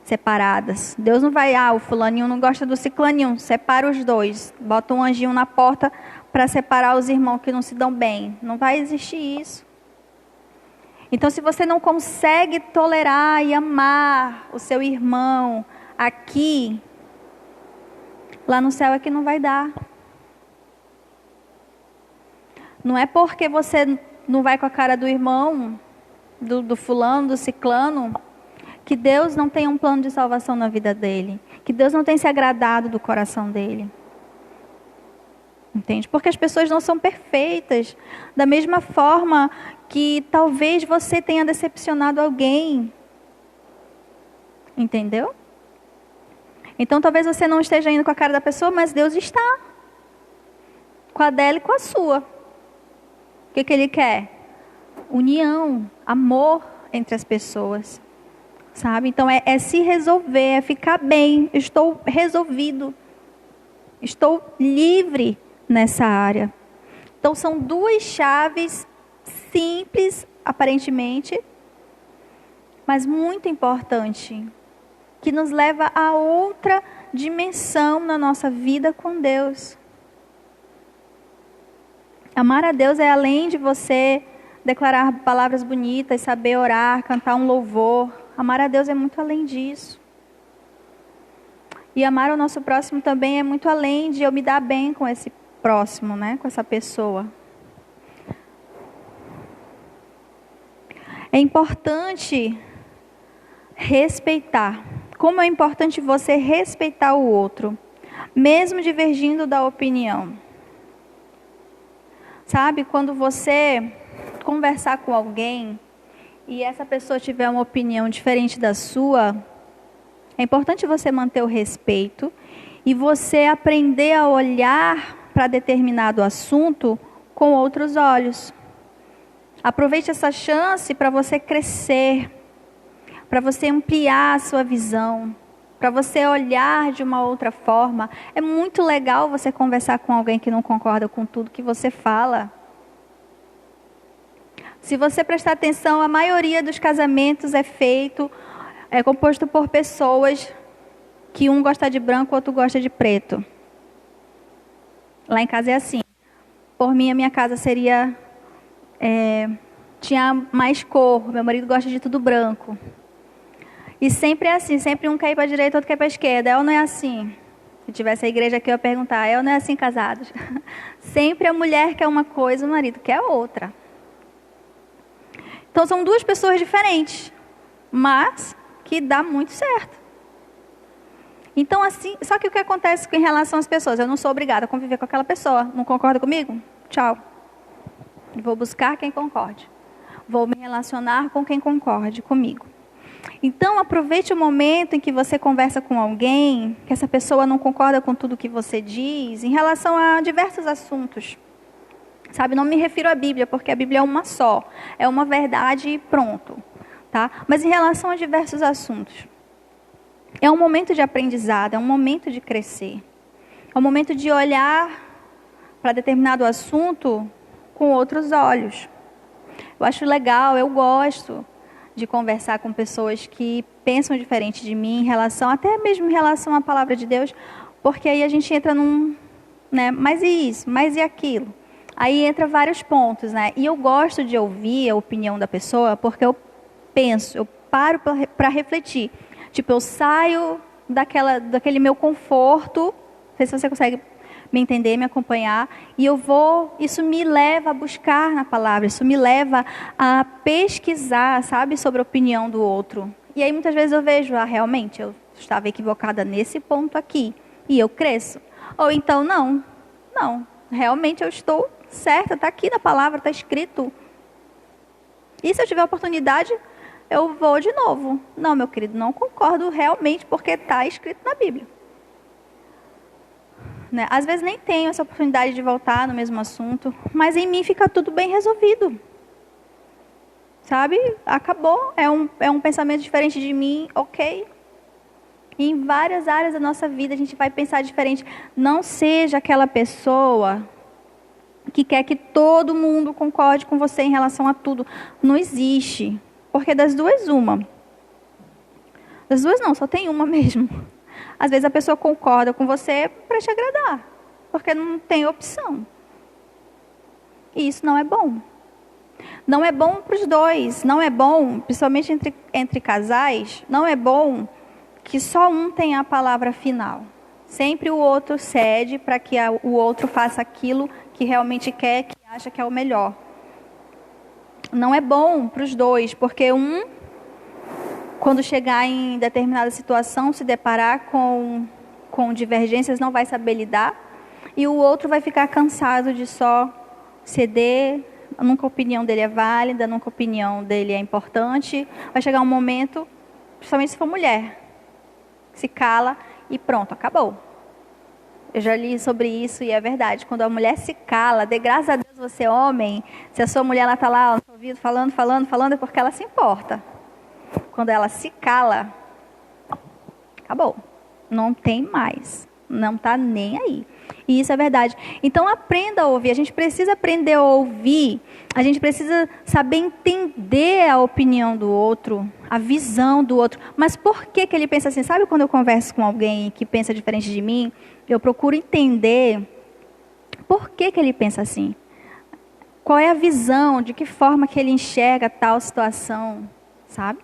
separadas. Deus não vai, o fulaninho não gosta do ciclaninho, separa os dois. Bota um anjinho na porta para separar os irmãos que não se dão bem. Não vai existir isso. Então, se você não consegue tolerar e amar o seu irmão aqui, lá no céu é que não vai dar. Não é porque você não vai com a cara do irmão, do fulano, do ciclano, que Deus não tem um plano de salvação na vida dele. Que Deus não tem se agradado do coração dele. Entende? Porque as pessoas não são perfeitas. Da mesma forma que talvez você tenha decepcionado alguém. Entendeu? Então talvez você não esteja indo com a cara da pessoa, mas Deus está. Com a dela e com a sua. O que Ele quer? União, amor entre as pessoas. Sabe? Então é se resolver, é ficar bem. Estou resolvido. Estou livre nessa área. Então são duas chaves simples, aparentemente, mas muito importante, que nos leva a outra dimensão na nossa vida com Deus. Amar a Deus é além de você declarar palavras bonitas, saber orar, cantar um louvor. Amar a Deus é muito além disso. E amar o nosso próximo também é muito além de eu me dar bem com esse próximo, né? Com essa pessoa. É importante respeitar. Como é importante você respeitar o outro, mesmo divergindo da opinião. Sabe, quando você conversar com alguém e essa pessoa tiver uma opinião diferente da sua, é importante você manter o respeito e você aprender a olhar para determinado assunto com outros olhos. Aproveite essa chance para você crescer, para você ampliar a sua visão, para você olhar de uma outra forma. É muito legal você conversar com alguém que não concorda com tudo que você fala. Se você prestar atenção, a maioria dos casamentos é composto por pessoas que um gosta de branco, outro gosta de preto. Lá em casa é assim. Por mim, a minha casa seria... tinha mais cor. Meu marido gosta de tudo branco. E sempre é assim. Sempre um quer ir para a direita, outro quer ir para a esquerda. É ou não é assim? Se tivesse a igreja aqui, eu ia perguntar. É ou não é assim casados? Sempre a mulher quer uma coisa, o marido quer outra. Então, são duas pessoas diferentes. Mas que dá muito certo. Então, assim... Só que o que acontece em relação às pessoas? Eu não sou obrigada a conviver com aquela pessoa. Não concorda comigo? Tchau. Vou buscar quem concorde. Vou me relacionar com quem concorde comigo. Então, aproveite o momento em que você conversa com alguém, que essa pessoa não concorda com tudo que você diz, em relação a diversos assuntos. Sabe, não me refiro à Bíblia, porque a Bíblia é uma só. É uma verdade e pronto. Tá? Mas em relação a diversos assuntos. É um momento de aprendizado, é um momento de crescer. É um momento de olhar para determinado assunto com outros olhos. Eu acho legal, eu gosto de conversar com pessoas que pensam diferente de mim, em relação, até mesmo em relação à palavra de Deus, porque aí a gente entra né, mas e isso, mas e aquilo? Aí entra vários pontos, né? E eu gosto de ouvir a opinião da pessoa, porque eu penso, eu paro para refletir. Tipo, eu saio daquele meu conforto, não sei se você consegue me entender, me acompanhar, e isso me leva a buscar na palavra, isso me leva a pesquisar, sabe, sobre a opinião do outro. E aí muitas vezes eu vejo, realmente, eu estava equivocada nesse ponto aqui, e eu cresço. Ou então, não, realmente eu estou certa, está aqui na palavra, está escrito. E se eu tiver oportunidade, eu vou de novo. Não, meu querido, não concordo realmente, porque está escrito na Bíblia. né? Às vezes nem tenho essa oportunidade de voltar no mesmo assunto, mas em mim fica tudo bem resolvido. Sabe? Acabou. É um pensamento diferente de mim, ok. E em várias áreas da nossa vida a gente vai pensar diferente. Não seja aquela pessoa que quer que todo mundo concorde com você em relação a tudo. Não existe. Porque das duas, uma. Das duas não, só tem uma mesmo. Às vezes a pessoa concorda com você para te agradar. Porque não tem opção. E isso não é bom. Não é bom para os dois. Não é bom, principalmente entre casais, não é bom que só um tenha a palavra final. Sempre o outro cede para que o outro faça aquilo que realmente quer, que acha que é o melhor. Não é bom para os dois, porque quando chegar em determinada situação, se deparar com divergências, não vai saber lidar, e o outro vai ficar cansado de só ceder, nunca a opinião dele é válida, nunca a opinião dele é importante. Vai chegar um momento, principalmente se for mulher, se cala e pronto, acabou. Eu já li sobre isso e é verdade. Quando a mulher se cala, dê graças a Deus você é homem, se a sua mulher está lá no seu ouvido falando, é porque ela se importa. Quando ela se cala, acabou. Não tem mais. Não está nem aí. E isso é verdade. Então aprenda a ouvir. A gente precisa aprender a ouvir. A gente precisa saber entender a opinião do outro, a visão do outro. Mas por que ele pensa assim? Sabe quando eu converso com alguém que pensa diferente de mim, eu procuro entender por que ele pensa assim. Qual é a visão, de que forma que ele enxerga tal situação, sabe?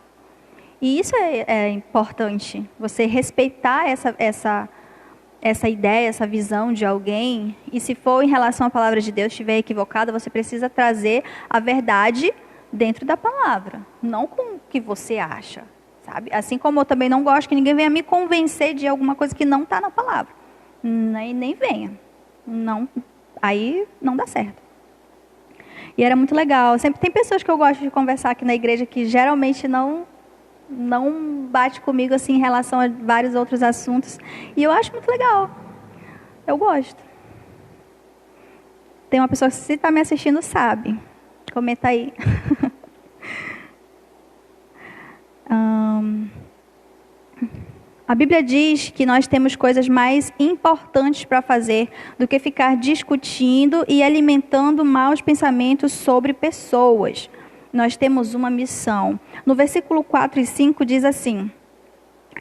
E isso é importante, você respeitar essa ideia, essa visão de alguém, e se for em relação à palavra de Deus, estiver equivocada, você precisa trazer a verdade dentro da palavra, não com o que você acha, sabe? Assim como eu também não gosto que ninguém venha me convencer de alguma coisa que não está na palavra, nem venha, não, aí não dá certo. E era muito legal, sempre tem pessoas que eu gosto de conversar aqui na igreja que geralmente não bate comigo assim em relação a vários outros assuntos. E eu acho muito legal. Eu gosto. Tem uma pessoa que se está me assistindo sabe. Comenta aí. A Bíblia diz que nós temos coisas mais importantes para fazer do que ficar discutindo e alimentando maus pensamentos sobre pessoas. Nós temos uma missão. No versículo 4 e 5 diz assim: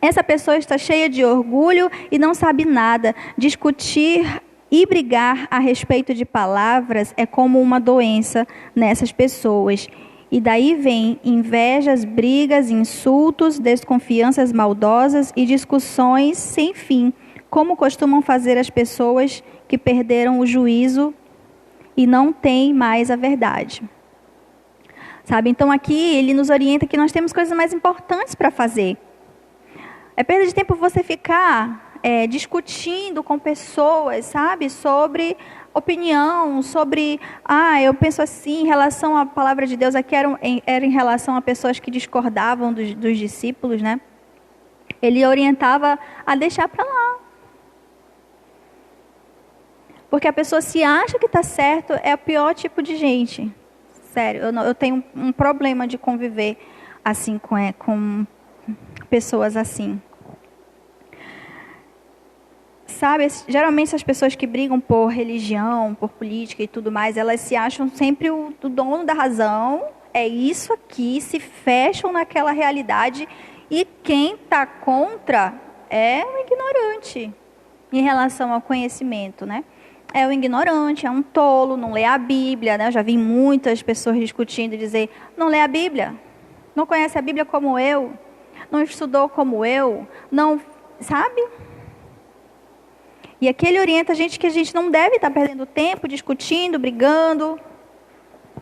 essa pessoa está cheia de orgulho e não sabe nada. Discutir e brigar a respeito de palavras é como uma doença nessas pessoas. E daí vem invejas, brigas, insultos, desconfianças maldosas e discussões sem fim, como costumam fazer as pessoas que perderam o juízo e não têm mais a verdade. Sabe? Então aqui ele nos orienta que nós temos coisas mais importantes para fazer. É perda de tempo você ficar discutindo com pessoas, sabe? Sobre opinião, sobre, eu penso assim, em relação à palavra de Deus. Aqui era em relação a pessoas que discordavam dos discípulos, né? Ele orientava a deixar para lá. Porque a pessoa se acha que está certo, é o pior tipo de gente. Sério, eu tenho um problema de conviver assim com pessoas assim. Sabe, geralmente essas pessoas que brigam por religião, por política e tudo mais, elas se acham sempre o dono da razão. É isso aqui, se fecham naquela realidade. E quem está contra é o ignorante em relação ao conhecimento, né? É o ignorante, é um tolo, não lê a Bíblia, né? Eu já vi muitas pessoas discutindo e dizer, não lê a Bíblia, não conhece a Bíblia como eu, não estudou como eu, não, sabe? E aqui ele orienta a gente que a gente não deve estar perdendo tempo discutindo, brigando,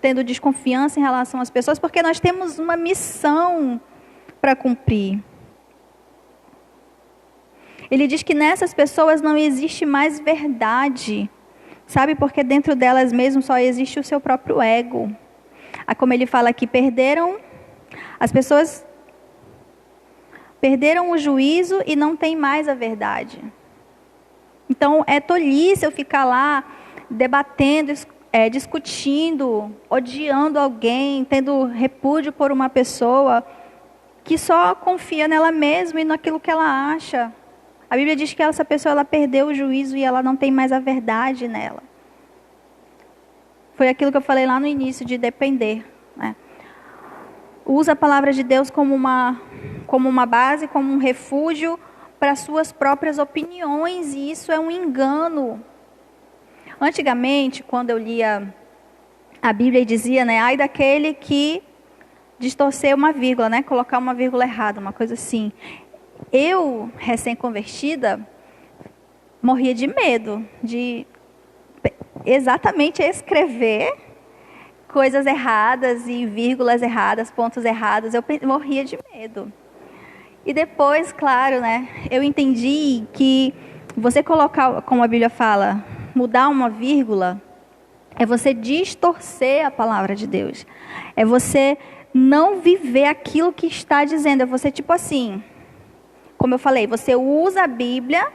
tendo desconfiança em relação às pessoas, porque nós temos uma missão para cumprir. Ele diz que nessas pessoas não existe mais verdade. Sabe, porque dentro delas mesmo só existe o seu próprio ego. Como ele fala aqui, as pessoas perderam o juízo e não têm mais a verdade. Então, é tolice eu ficar lá debatendo, discutindo, odiando alguém, tendo repúdio por uma pessoa que só confia nela mesma e naquilo que ela acha. A Bíblia diz que essa pessoa ela perdeu o juízo e ela não tem mais a verdade nela. Foi aquilo que eu falei lá no início de depender, né? Usa a palavra de Deus como uma base, como um refúgio para suas próprias opiniões, e isso é um engano. Antigamente, quando eu lia a Bíblia e dizia, né, ai daquele que distorcer uma vírgula, né, colocar uma vírgula errada, uma coisa assim. Eu, recém-convertida, morria de medo de exatamente escrever coisas erradas e vírgulas erradas, pontos errados. Eu morria de medo. E depois, claro, né, eu entendi que você colocar, como a Bíblia fala, mudar uma vírgula, é você distorcer a palavra de Deus. É você não viver aquilo que está dizendo. É você, tipo assim, como eu falei, você usa a Bíblia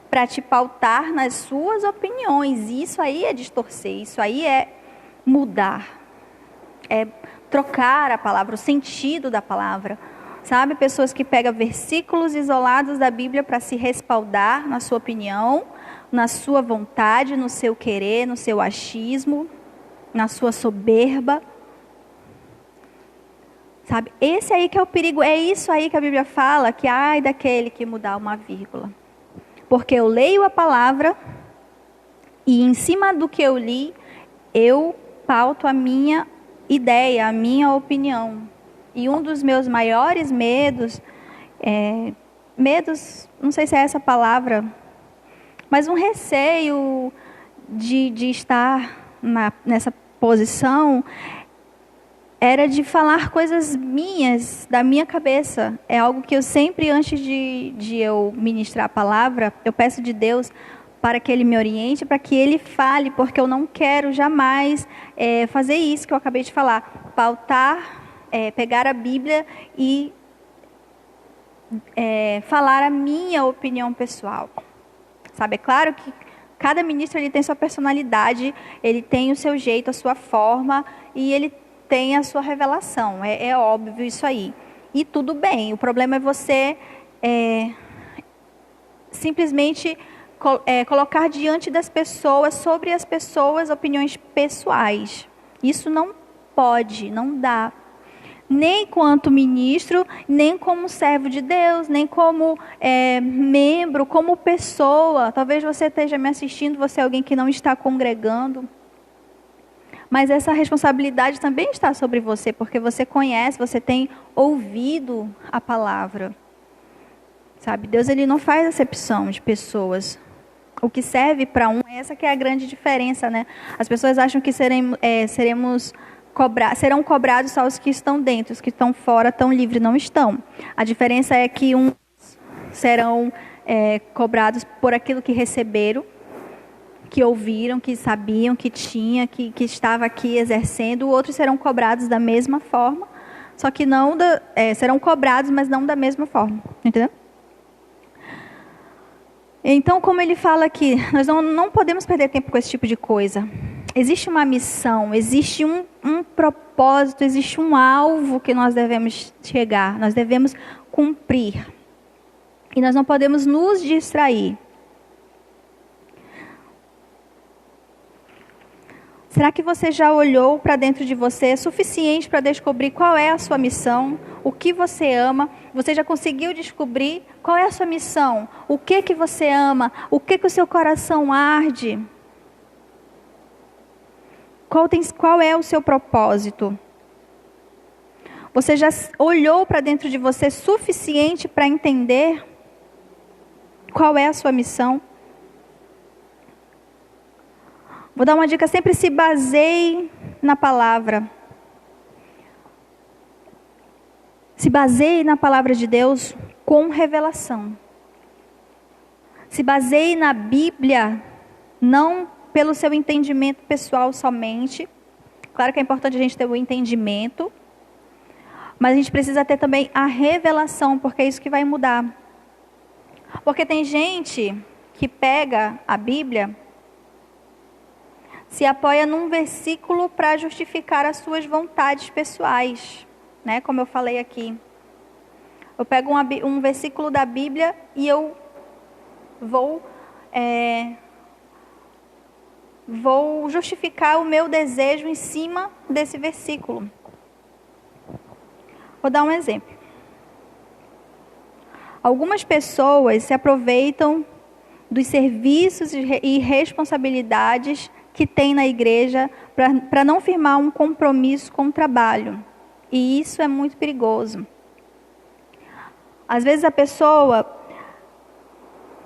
para te pautar nas suas opiniões. Isso aí é distorcer, isso aí é mudar. É trocar a palavra, o sentido da palavra. Sabe, pessoas que pegam versículos isolados da Bíblia para se respaldar na sua opinião, na sua vontade, no seu querer, no seu achismo, na sua soberba. Sabe, esse aí que é o perigo, é isso aí que a Bíblia fala, que ai daquele que mudar uma vírgula. Porque eu leio a palavra e em cima do que eu li, eu pauto a minha ideia, a minha opinião. E um dos meus maiores medos, não sei se é essa palavra, mas um receio de estar nessa posição, era de falar coisas minhas, da minha cabeça. É algo que eu sempre, antes de eu ministrar a palavra, eu peço de Deus para que Ele me oriente, para que Ele fale, porque eu não quero jamais fazer isso que eu acabei de falar, pautar, pegar a Bíblia e falar a minha opinião pessoal. Sabe, é claro que cada ministro ele tem sua personalidade, ele tem o seu jeito, a sua forma, e ele tem a sua revelação, é óbvio isso aí. E tudo bem, o problema é você simplesmente colocar diante das pessoas, sobre as pessoas, opiniões pessoais. Isso não pode, não dá. Nem quanto ministro, nem como servo de Deus, nem como membro, como pessoa. Talvez você esteja me assistindo, você é alguém que não está congregando. Mas essa responsabilidade também está sobre você, porque você conhece, você tem ouvido a palavra. Sabe, Deus ele não faz acepção de pessoas. O que serve para um, essa que é a grande diferença, né? As pessoas acham que serão cobrados só os que estão dentro, os que estão fora estão livres, não estão. A diferença é que uns serão cobrados por aquilo que receberam, que ouviram, que sabiam, que tinha, que estava aqui exercendo. Outros serão cobrados da mesma forma, só que não serão cobrados, mas não da mesma forma, entendeu? Então, como ele fala aqui, nós não podemos perder tempo com esse tipo de coisa. Existe uma missão, existe um propósito, existe um alvo que nós devemos chegar, nós devemos cumprir. E nós não podemos nos distrair. Será que você já olhou para dentro de você suficiente para descobrir qual é a sua missão? O que você ama? Você já conseguiu descobrir qual é a sua missão? O que você ama? O que o seu coração arde? Qual é o seu propósito? Você já olhou para dentro de você suficiente para entender qual é a sua missão? Vou dar uma dica, sempre se baseie na palavra. Se baseie na palavra de Deus com revelação. Se baseie na Bíblia, não pelo seu entendimento pessoal somente. Claro que é importante a gente ter o entendimento, mas a gente precisa ter também a revelação, porque é isso que vai mudar. Porque tem gente que pega a Bíblia se apoia num versículo para justificar as suas vontades pessoais, né? Como eu falei aqui. Eu pego um versículo da Bíblia e eu vou justificar o meu desejo em cima desse versículo. Vou dar um exemplo. Algumas pessoas se aproveitam dos serviços e responsabilidades que tem na igreja para não firmar um compromisso com o trabalho. E isso é muito perigoso. Às vezes a pessoa,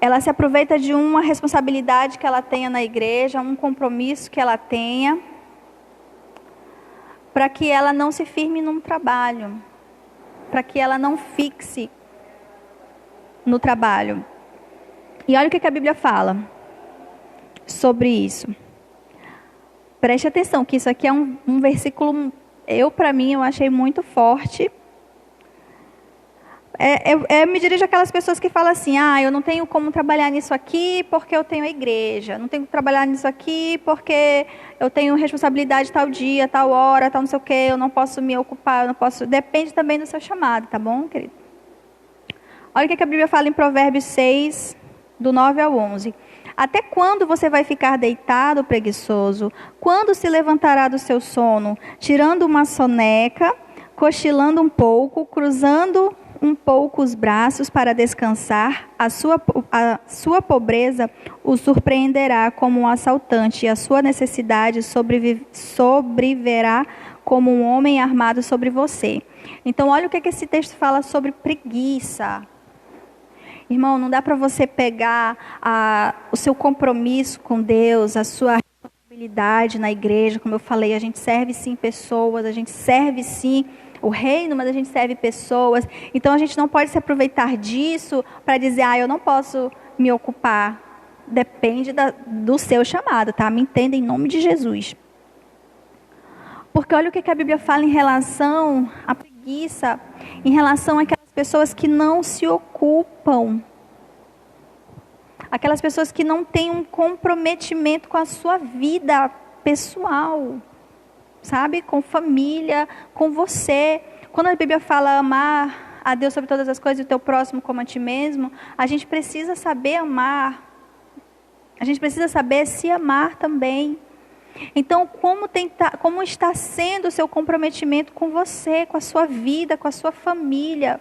ela se aproveita de uma responsabilidade que ela tenha na igreja, um compromisso que ela tenha, para que ela não se firme num trabalho, para que ela não fixe no trabalho. E olha o que a Bíblia fala sobre isso. Preste atenção, que isso aqui é um versículo, para mim, eu achei muito forte. Eu me dirijo àquelas pessoas que falam assim, eu não tenho como trabalhar nisso aqui porque eu tenho a igreja. Não tenho como trabalhar nisso aqui porque eu tenho responsabilidade tal dia, tal hora, tal não sei o quê. Eu não posso me ocupar, eu não posso... Depende também do seu chamado, tá bom, querido? Olha o que a Bíblia fala em Provérbios 6, do 9 ao 11. Até quando você vai ficar deitado, preguiçoso? Quando se levantará do seu sono? Tirando uma soneca, cochilando um pouco, cruzando um pouco os braços para descansar, a sua pobreza o surpreenderá como um assaltante, e a sua necessidade sobrevirá como um homem armado sobre você. Então, olha o que esse texto fala sobre preguiça. Irmão, não dá para você pegar o seu compromisso com Deus, a sua responsabilidade na igreja. Como eu falei, a gente serve sim pessoas, a gente serve sim o reino, mas a gente serve pessoas. Então a gente não pode se aproveitar disso para dizer, eu não posso me ocupar. Depende do seu chamado, tá? Me entenda em nome de Jesus. Porque olha o que a Bíblia fala em relação à preguiça, em relação àquelas pessoas que não se ocupam. Aquelas pessoas que não têm um comprometimento com a sua vida pessoal, sabe? Com família, com você. Quando a Bíblia fala amar a Deus sobre todas as coisas e o teu próximo como a ti mesmo, a gente precisa saber amar. A gente precisa saber se amar também. Então, como está sendo o seu comprometimento com você, com a sua vida, com a sua família,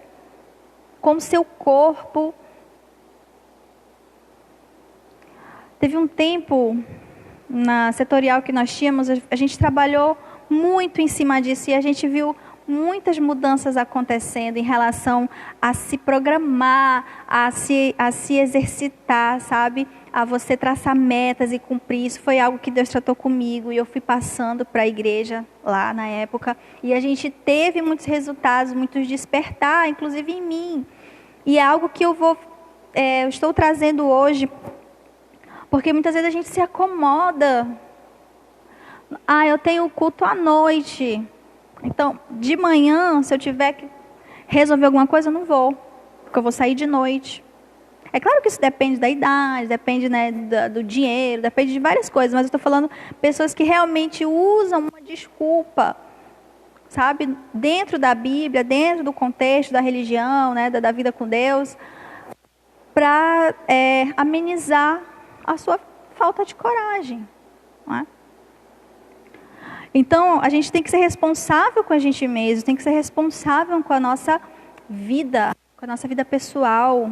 com o seu corpo? Teve um tempo na setorial que nós tínhamos, a gente trabalhou muito em cima disso e a gente viu muitas mudanças acontecendo em relação a se programar, a se exercitar, sabe? A você traçar metas e cumprir. Isso foi algo que Deus tratou comigo e eu fui passando para a igreja lá na época. E a gente teve muitos resultados, muitos despertar, inclusive em mim. E é algo que eu estou trazendo hoje, porque muitas vezes a gente se acomoda. Eu tenho culto à noite. Então, de manhã, se eu tiver que resolver alguma coisa, eu não vou, porque eu vou sair de noite. É claro que isso depende da idade, depende, né, do dinheiro, depende de várias coisas, mas eu estou falando pessoas que realmente usam uma desculpa, sabe, dentro da Bíblia, dentro do contexto da religião, né, da vida com Deus, para amenizar a sua falta de coragem, não é? Então, a gente tem que ser responsável com a gente mesmo, tem que ser responsável com a nossa vida pessoal,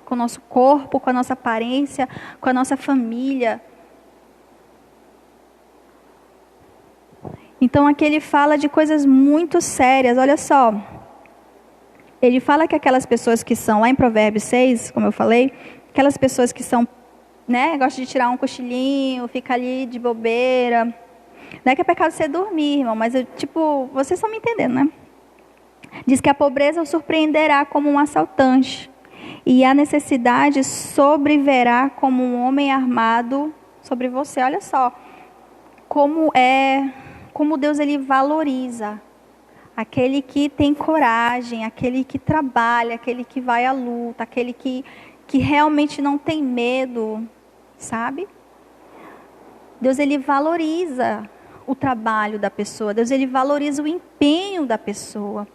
com o nosso corpo, com a nossa aparência, com a nossa família. Então, aqui ele fala de coisas muito sérias, olha só. Ele fala que aquelas pessoas que são, lá em Provérbios 6, como eu falei, aquelas pessoas que são, né, gostam de tirar um cochilinho, fica ali de bobeira. Não é que é pecado você dormir, irmão, mas vocês estão me entendendo, né? Diz que a pobreza o surpreenderá como um assaltante, e a necessidade sobrevirá como um homem armado sobre você. Olha só, como Deus ele valoriza aquele que tem coragem, aquele que trabalha, aquele que vai à luta, aquele que que realmente não tem medo, sabe? Deus, ele valoriza o trabalho da pessoa. Deus, ele valoriza o empenho da pessoa.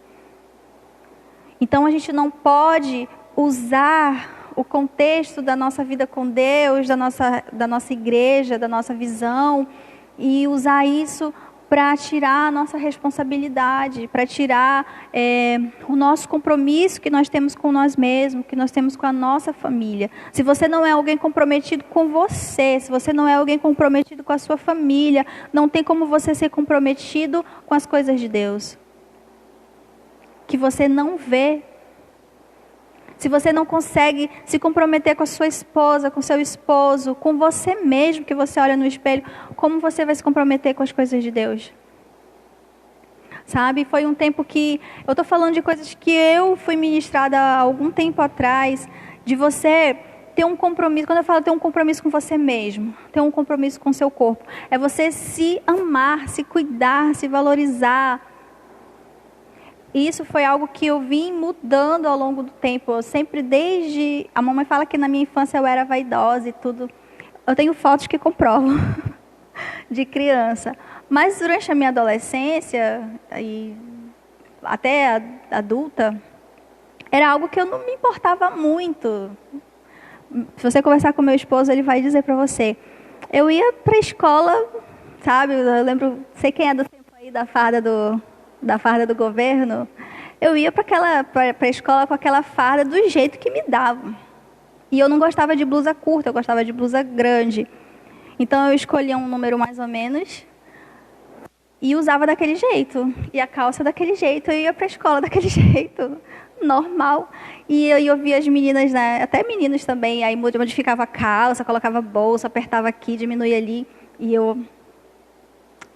Então, a gente não pode usar o contexto da nossa vida com Deus, da nossa igreja, da nossa visão, e usar isso para tirar a nossa responsabilidade, para tirar o nosso compromisso que nós temos com nós mesmos, que nós temos com a nossa família. Se você não é alguém comprometido com você, se você não é alguém comprometido com a sua família, não tem como você ser comprometido com as coisas de Deus, que você não vê. Se você não consegue se comprometer com a sua esposa, com seu esposo, com você mesmo, que você olha no espelho, como você vai se comprometer com as coisas de Deus? Sabe, foi um tempo que... Eu estou falando de coisas que eu fui ministrada há algum tempo atrás, de você ter um compromisso. Quando eu falo ter um compromisso com você mesmo, ter um compromisso com o seu corpo, é você se amar, se cuidar, se valorizar. E isso foi algo que eu vim mudando ao longo do tempo. Eu sempre, desde... A mamãe fala que na minha infância eu era vaidosa e tudo. Eu tenho fotos que comprovam de criança. Mas durante a minha adolescência e até adulta, era algo que eu não me importava muito. Se você conversar com meu esposo, ele vai dizer para você. Eu ia para a escola, sabe? Eu lembro, sei quem é do tempo aí da farda do governo, eu ia para a escola com aquela farda do jeito que me davam. E eu não gostava de blusa curta, eu gostava de blusa grande. Então eu escolhia um número mais ou menos e usava daquele jeito. E a calça daquele jeito, eu ia para a escola daquele jeito, normal. E eu via as meninas, né, até meninos também, aí modificava a calça, colocava bolsa, apertava aqui, diminuía ali. E eu...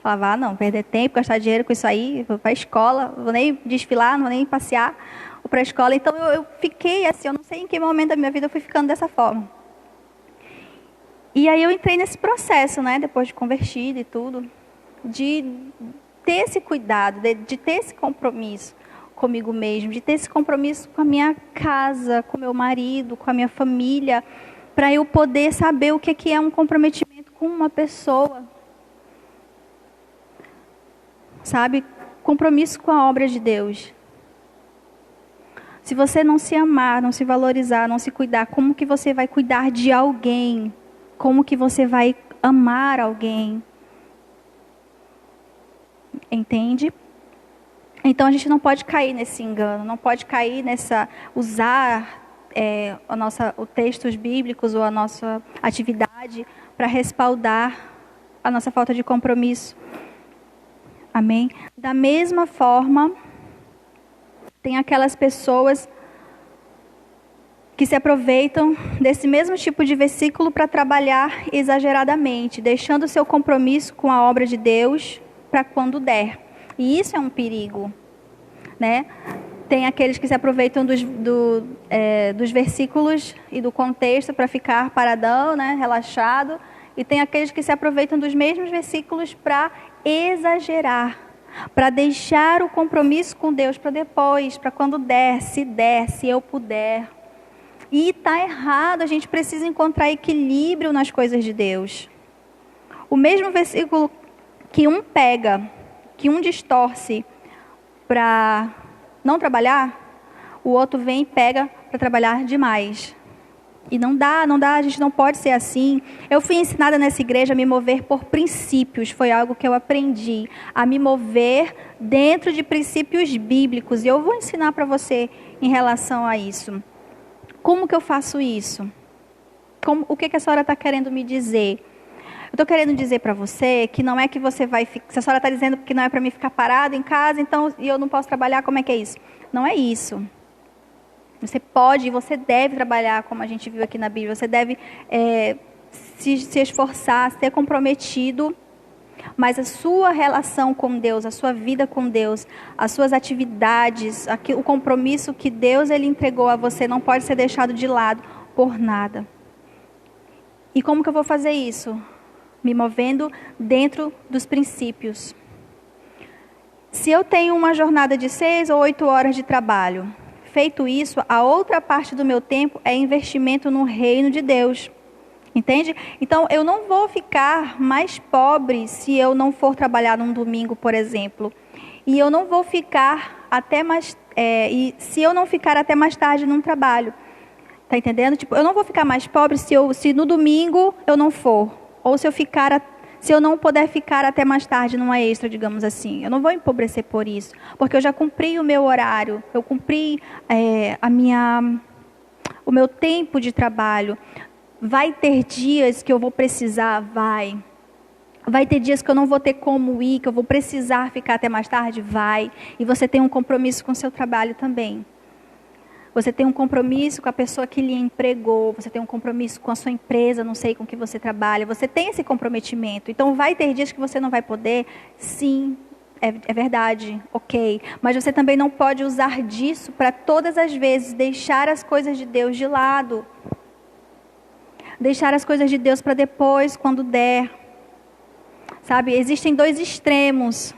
falava, não, perder tempo, gastar dinheiro com isso aí, vou para a escola, vou nem desfilar, não vou nem passear, vou para a escola. Então eu fiquei assim, eu não sei em que momento da minha vida eu fui ficando dessa forma. E aí eu entrei nesse processo, né, depois de convertida e tudo, de ter esse cuidado, de ter esse compromisso comigo mesmo, de ter esse compromisso com a minha casa, com meu marido, com a minha família, para eu poder saber o que é um comprometimento com uma pessoa. Sabe, compromisso com a obra de Deus. Se você não se amar, não se valorizar, não se cuidar, como que você vai cuidar de alguém? Como que você vai amar alguém? Entende? Então a gente não pode cair nesse engano, não pode cair nessa, usar os textos bíblicos ou a nossa atividade para respaldar a nossa falta de compromisso. Amém? Da mesma forma, tem aquelas pessoas que se aproveitam desse mesmo tipo de versículo para trabalhar exageradamente, deixando o seu compromisso com a obra de Deus para quando der. E isso é um perigo, né? Tem aqueles que se aproveitam dos versículos e do contexto para ficar paradão, né, relaxado. E tem aqueles que se aproveitam dos mesmos versículos para exagerar, para deixar o compromisso com Deus para depois, para quando der, se eu puder. E está errado, a gente precisa encontrar equilíbrio nas coisas de Deus. O mesmo versículo que um pega, que um distorce para não trabalhar, o outro vem e pega para trabalhar demais. E não dá, a gente não pode ser assim. Eu fui ensinada nessa igreja a me mover por princípios, foi algo que eu aprendi, a me mover dentro de princípios bíblicos. E eu vou ensinar para você em relação a isso. Como que eu faço isso? O que a senhora está querendo me dizer? Eu estou querendo dizer para você que não é que você vai ficar... Se a senhora está dizendo que não é para mim ficar parado em casa, então, e eu não posso trabalhar, como é que é isso? Não é isso. Você pode e você deve trabalhar, como a gente viu aqui na Bíblia. Você deve se esforçar, ser comprometido. Mas a sua relação com Deus, a sua vida com Deus, as suas atividades, o compromisso que Deus ele entregou a você não pode ser deixado de lado por nada. E como que eu vou fazer isso? Me movendo dentro dos princípios. Se eu tenho uma jornada de 6 ou 8 horas de trabalho, feito isso, a outra parte do meu tempo é investimento no reino de Deus. Entende? Então, eu não vou ficar mais pobre se eu não for trabalhar num domingo, por exemplo. E eu não vou ficar até mais... e se eu não ficar até mais tarde num trabalho. Tá entendendo? Tipo, eu não vou ficar mais pobre se no domingo eu não for. Ou se eu não puder ficar até mais tarde numa extra, digamos assim. Eu não vou empobrecer por isso. Porque eu já cumpri o meu horário. Eu cumpri o meu tempo de trabalho. Vai ter dias que eu vou precisar? Vai. Vai ter dias que eu não vou ter como ir, que eu vou precisar ficar até mais tarde? Vai. E você tem um compromisso com o seu trabalho também. Você tem um compromisso com a pessoa que lhe empregou. Você tem um compromisso com a sua empresa, não sei com que você trabalha. Você tem esse comprometimento. Então, vai ter dias que você não vai poder? Sim, é verdade, ok. Mas você também não pode usar disso para todas as vezes deixar as coisas de Deus de lado. Deixar as coisas de Deus para depois, quando der. Sabe, existem dois extremos.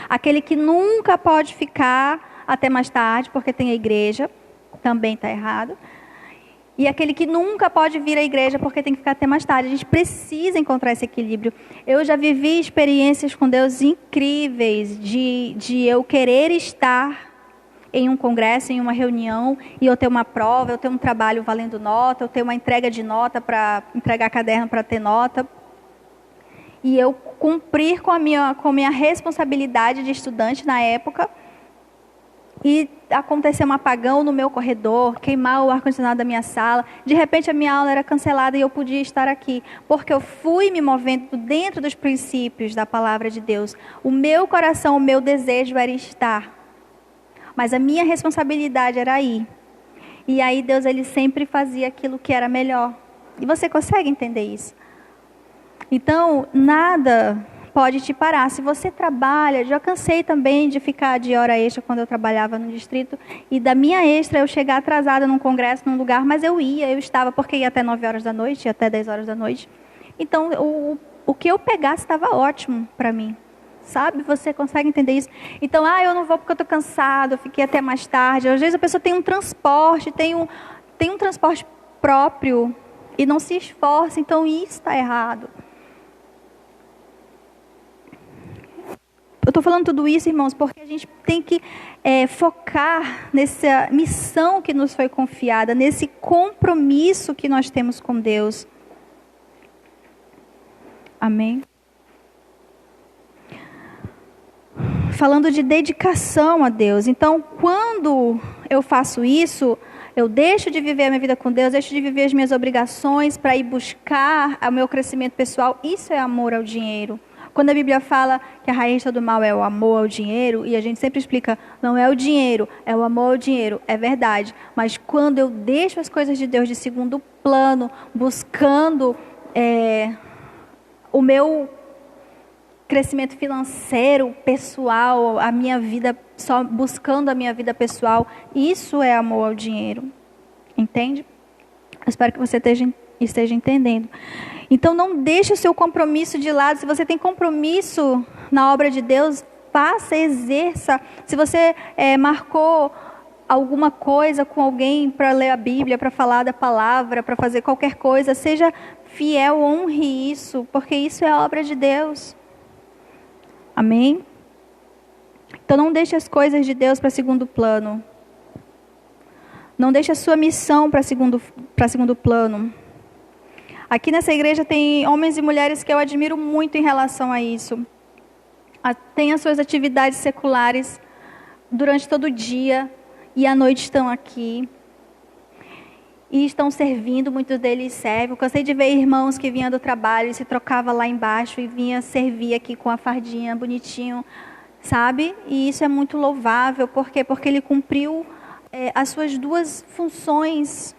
Aquele que nunca pode ficar até mais tarde, porque tem a igreja, também está errado. E aquele que nunca pode vir à igreja, porque tem que ficar até mais tarde. A gente precisa encontrar esse equilíbrio. Eu já vivi experiências com Deus incríveis, de eu querer estar em um congresso, em uma reunião, e eu ter uma prova, eu ter um trabalho valendo nota, eu ter uma entrega de nota para entregar caderno para ter nota. E eu cumprir com a minha responsabilidade de estudante na época, e acontecer um apagão no meu corredor, queimar o ar-condicionado da minha sala. De repente a minha aula era cancelada e eu podia estar aqui, porque eu fui me movendo dentro dos princípios da palavra de Deus. O meu coração, o meu desejo era estar. Mas a minha responsabilidade era ir. E aí Deus, ele sempre fazia aquilo que era melhor. E você consegue entender isso? Então, nada pode te parar. Se você trabalha, já cansei também de ficar de hora extra quando eu trabalhava no distrito. E da minha extra eu chegar atrasada num congresso, num lugar, mas eu estava, porque ia até 9 horas da noite, ia até 10 horas da noite. Então, o que eu pegasse estava ótimo para mim. Sabe? Você consegue entender isso? Então, eu não vou porque eu estou cansado, eu fiquei até mais tarde. Às vezes a pessoa tem um transporte, tem um transporte próprio e não se esforça. Então, isso está errado. Eu estou falando tudo isso, irmãos, porque a gente tem que focar nessa missão que nos foi confiada, nesse compromisso que nós temos com Deus. Amém? Falando de dedicação a Deus. Então, quando eu faço isso, eu deixo de viver a minha vida com Deus, deixo de viver as minhas obrigações para ir buscar o meu crescimento pessoal. Isso é amor ao dinheiro. Quando a Bíblia fala que a raiz do mal é o amor ao dinheiro, e a gente sempre explica, não é o dinheiro, é o amor ao dinheiro, é verdade. Mas quando eu deixo as coisas de Deus de segundo plano, buscando o meu crescimento financeiro, pessoal, a minha vida, só buscando a minha vida pessoal, isso é amor ao dinheiro. Entende? Eu espero que você esteja entendendo. Então não deixe o seu compromisso de lado. Se você tem compromisso na obra de Deus, faça, exerça. Se você marcou alguma coisa com alguém para ler a Bíblia, para falar da palavra, para fazer qualquer coisa, seja fiel, honre isso, porque isso é a obra de Deus. Amém? Então não deixe as coisas de Deus para segundo plano. Não deixe a sua missão para segundo plano. Aqui nessa igreja tem homens e mulheres que eu admiro muito em relação a isso. Tem as suas atividades seculares durante todo o dia e à noite estão aqui. E estão servindo, muitos deles servem. Eu cansei de ver irmãos que vinham do trabalho e se trocava lá embaixo e vinha servir aqui com a fardinha bonitinho, sabe? E isso é muito louvável. Por quê? Porque ele cumpriu as suas duas funções,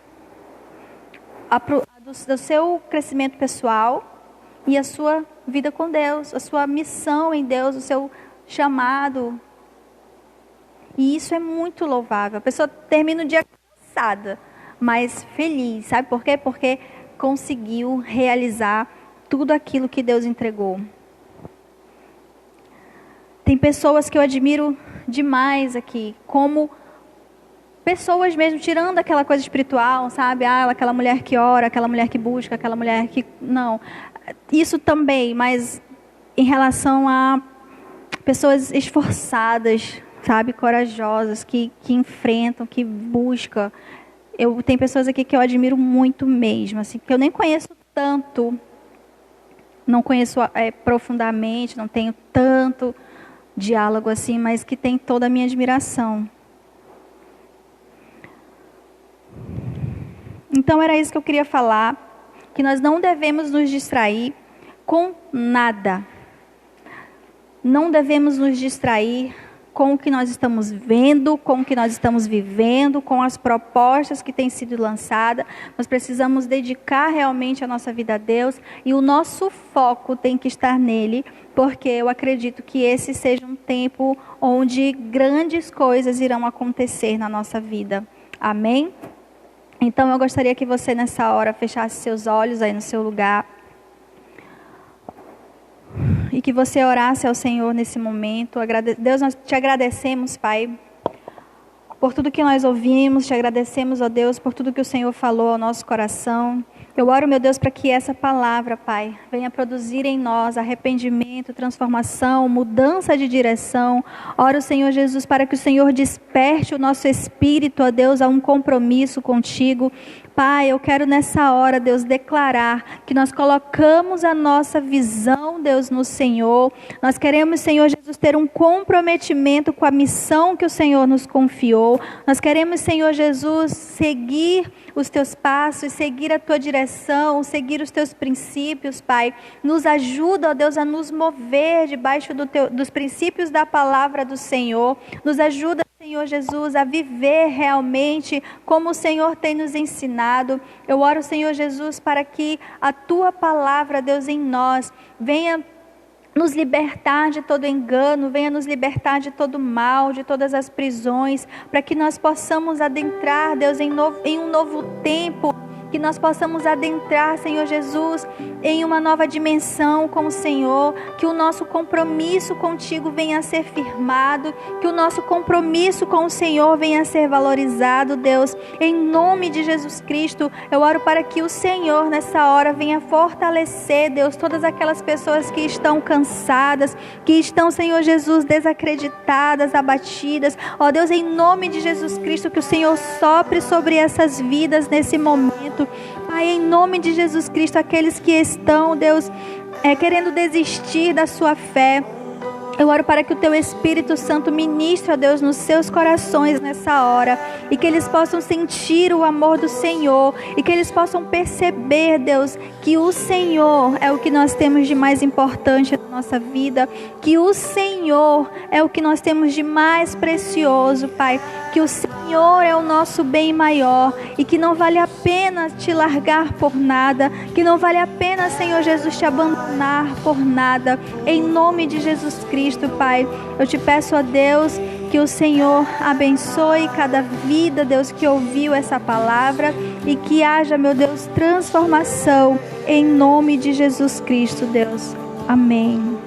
do seu crescimento pessoal e a sua vida com Deus, a sua missão em Deus, o seu chamado. E isso é muito louvável. A pessoa termina o dia cansada, mas feliz. Sabe por quê? Porque conseguiu realizar tudo aquilo que Deus entregou. Tem pessoas que eu admiro demais aqui, como pessoas mesmo, tirando aquela coisa espiritual, sabe? Aquela mulher que ora, aquela mulher que busca, aquela mulher que... Não, isso também, mas em relação a pessoas esforçadas, sabe? Corajosas, que enfrentam, que buscam. Tem pessoas aqui que eu admiro muito mesmo, assim, que eu nem conheço tanto, não conheço profundamente, não tenho tanto diálogo assim, mas que tem toda a minha admiração. Então era isso que eu queria falar, que nós não devemos nos distrair com nada. Não devemos nos distrair com o que nós estamos vendo, com o que nós estamos vivendo, com as propostas que têm sido lançadas. Nós precisamos dedicar realmente a nossa vida a Deus e o nosso foco tem que estar nele, porque eu acredito que esse seja um tempo onde grandes coisas irão acontecer na nossa vida. Amém? Então eu gostaria que você nessa hora fechasse seus olhos aí no seu lugar e que você orasse ao Senhor nesse momento. Deus, nós te agradecemos, Pai, por tudo que nós ouvimos, te agradecemos, ó Deus, por tudo que o Senhor falou ao nosso coração. Eu oro, meu Deus, para que essa palavra, Pai, venha produzir em nós arrependimento, transformação, mudança de direção. Oro, Senhor Jesus, para que o Senhor desperte o nosso espírito, ó Deus, a um compromisso contigo. Pai, eu quero nessa hora, Deus, declarar que nós colocamos a nossa visão, Deus, no Senhor. Nós queremos, Senhor Jesus, ter um comprometimento com a missão que o Senhor nos confiou. Nós queremos, Senhor Jesus, seguir os teus passos, seguir a tua direção, seguir os teus princípios, Pai. Nos ajuda, ó Deus, a nos mover debaixo dos princípios da palavra do Senhor. Nos ajuda, Senhor Jesus, a viver realmente como o Senhor tem nos ensinado. Eu oro, Senhor Jesus, para que a tua palavra, Deus, em nós, venha nos libertar de todo engano, venha nos libertar de todo mal, de todas as prisões, para que nós possamos adentrar, Deus, em um novo tempo, que nós possamos adentrar, Senhor Jesus, em uma nova dimensão com o Senhor, que o nosso compromisso contigo venha a ser firmado, que o nosso compromisso com o Senhor venha a ser valorizado, Deus, em nome de Jesus Cristo. Eu oro para que o Senhor nessa hora venha fortalecer, Deus, todas aquelas pessoas que estão cansadas, que estão, Senhor Jesus, desacreditadas, abatidas. Ó Deus, em nome de Jesus Cristo, que o Senhor sopre sobre essas vidas nesse momento. Pai, em nome de Jesus Cristo, aqueles que estão, Deus, querendo desistir da sua fé, eu oro para que o teu Espírito Santo ministre, ó Deus, nos seus corações nessa hora, e que eles possam sentir o amor do Senhor, e que eles possam perceber, Deus, que o Senhor é o que nós temos de mais importante na nossa vida, que o Senhor é o que nós temos de mais precioso, Pai, que o Senhor é o nosso bem maior, e que não vale a pena te largar por nada, que não vale a pena, Senhor Jesus, te abandonar por nada, em nome de Jesus Cristo. Pai, eu te peço, ó Deus, que o Senhor abençoe cada vida, Deus, que ouviu essa palavra, e que haja, meu Deus, transformação em nome de Jesus Cristo, Deus. Amém.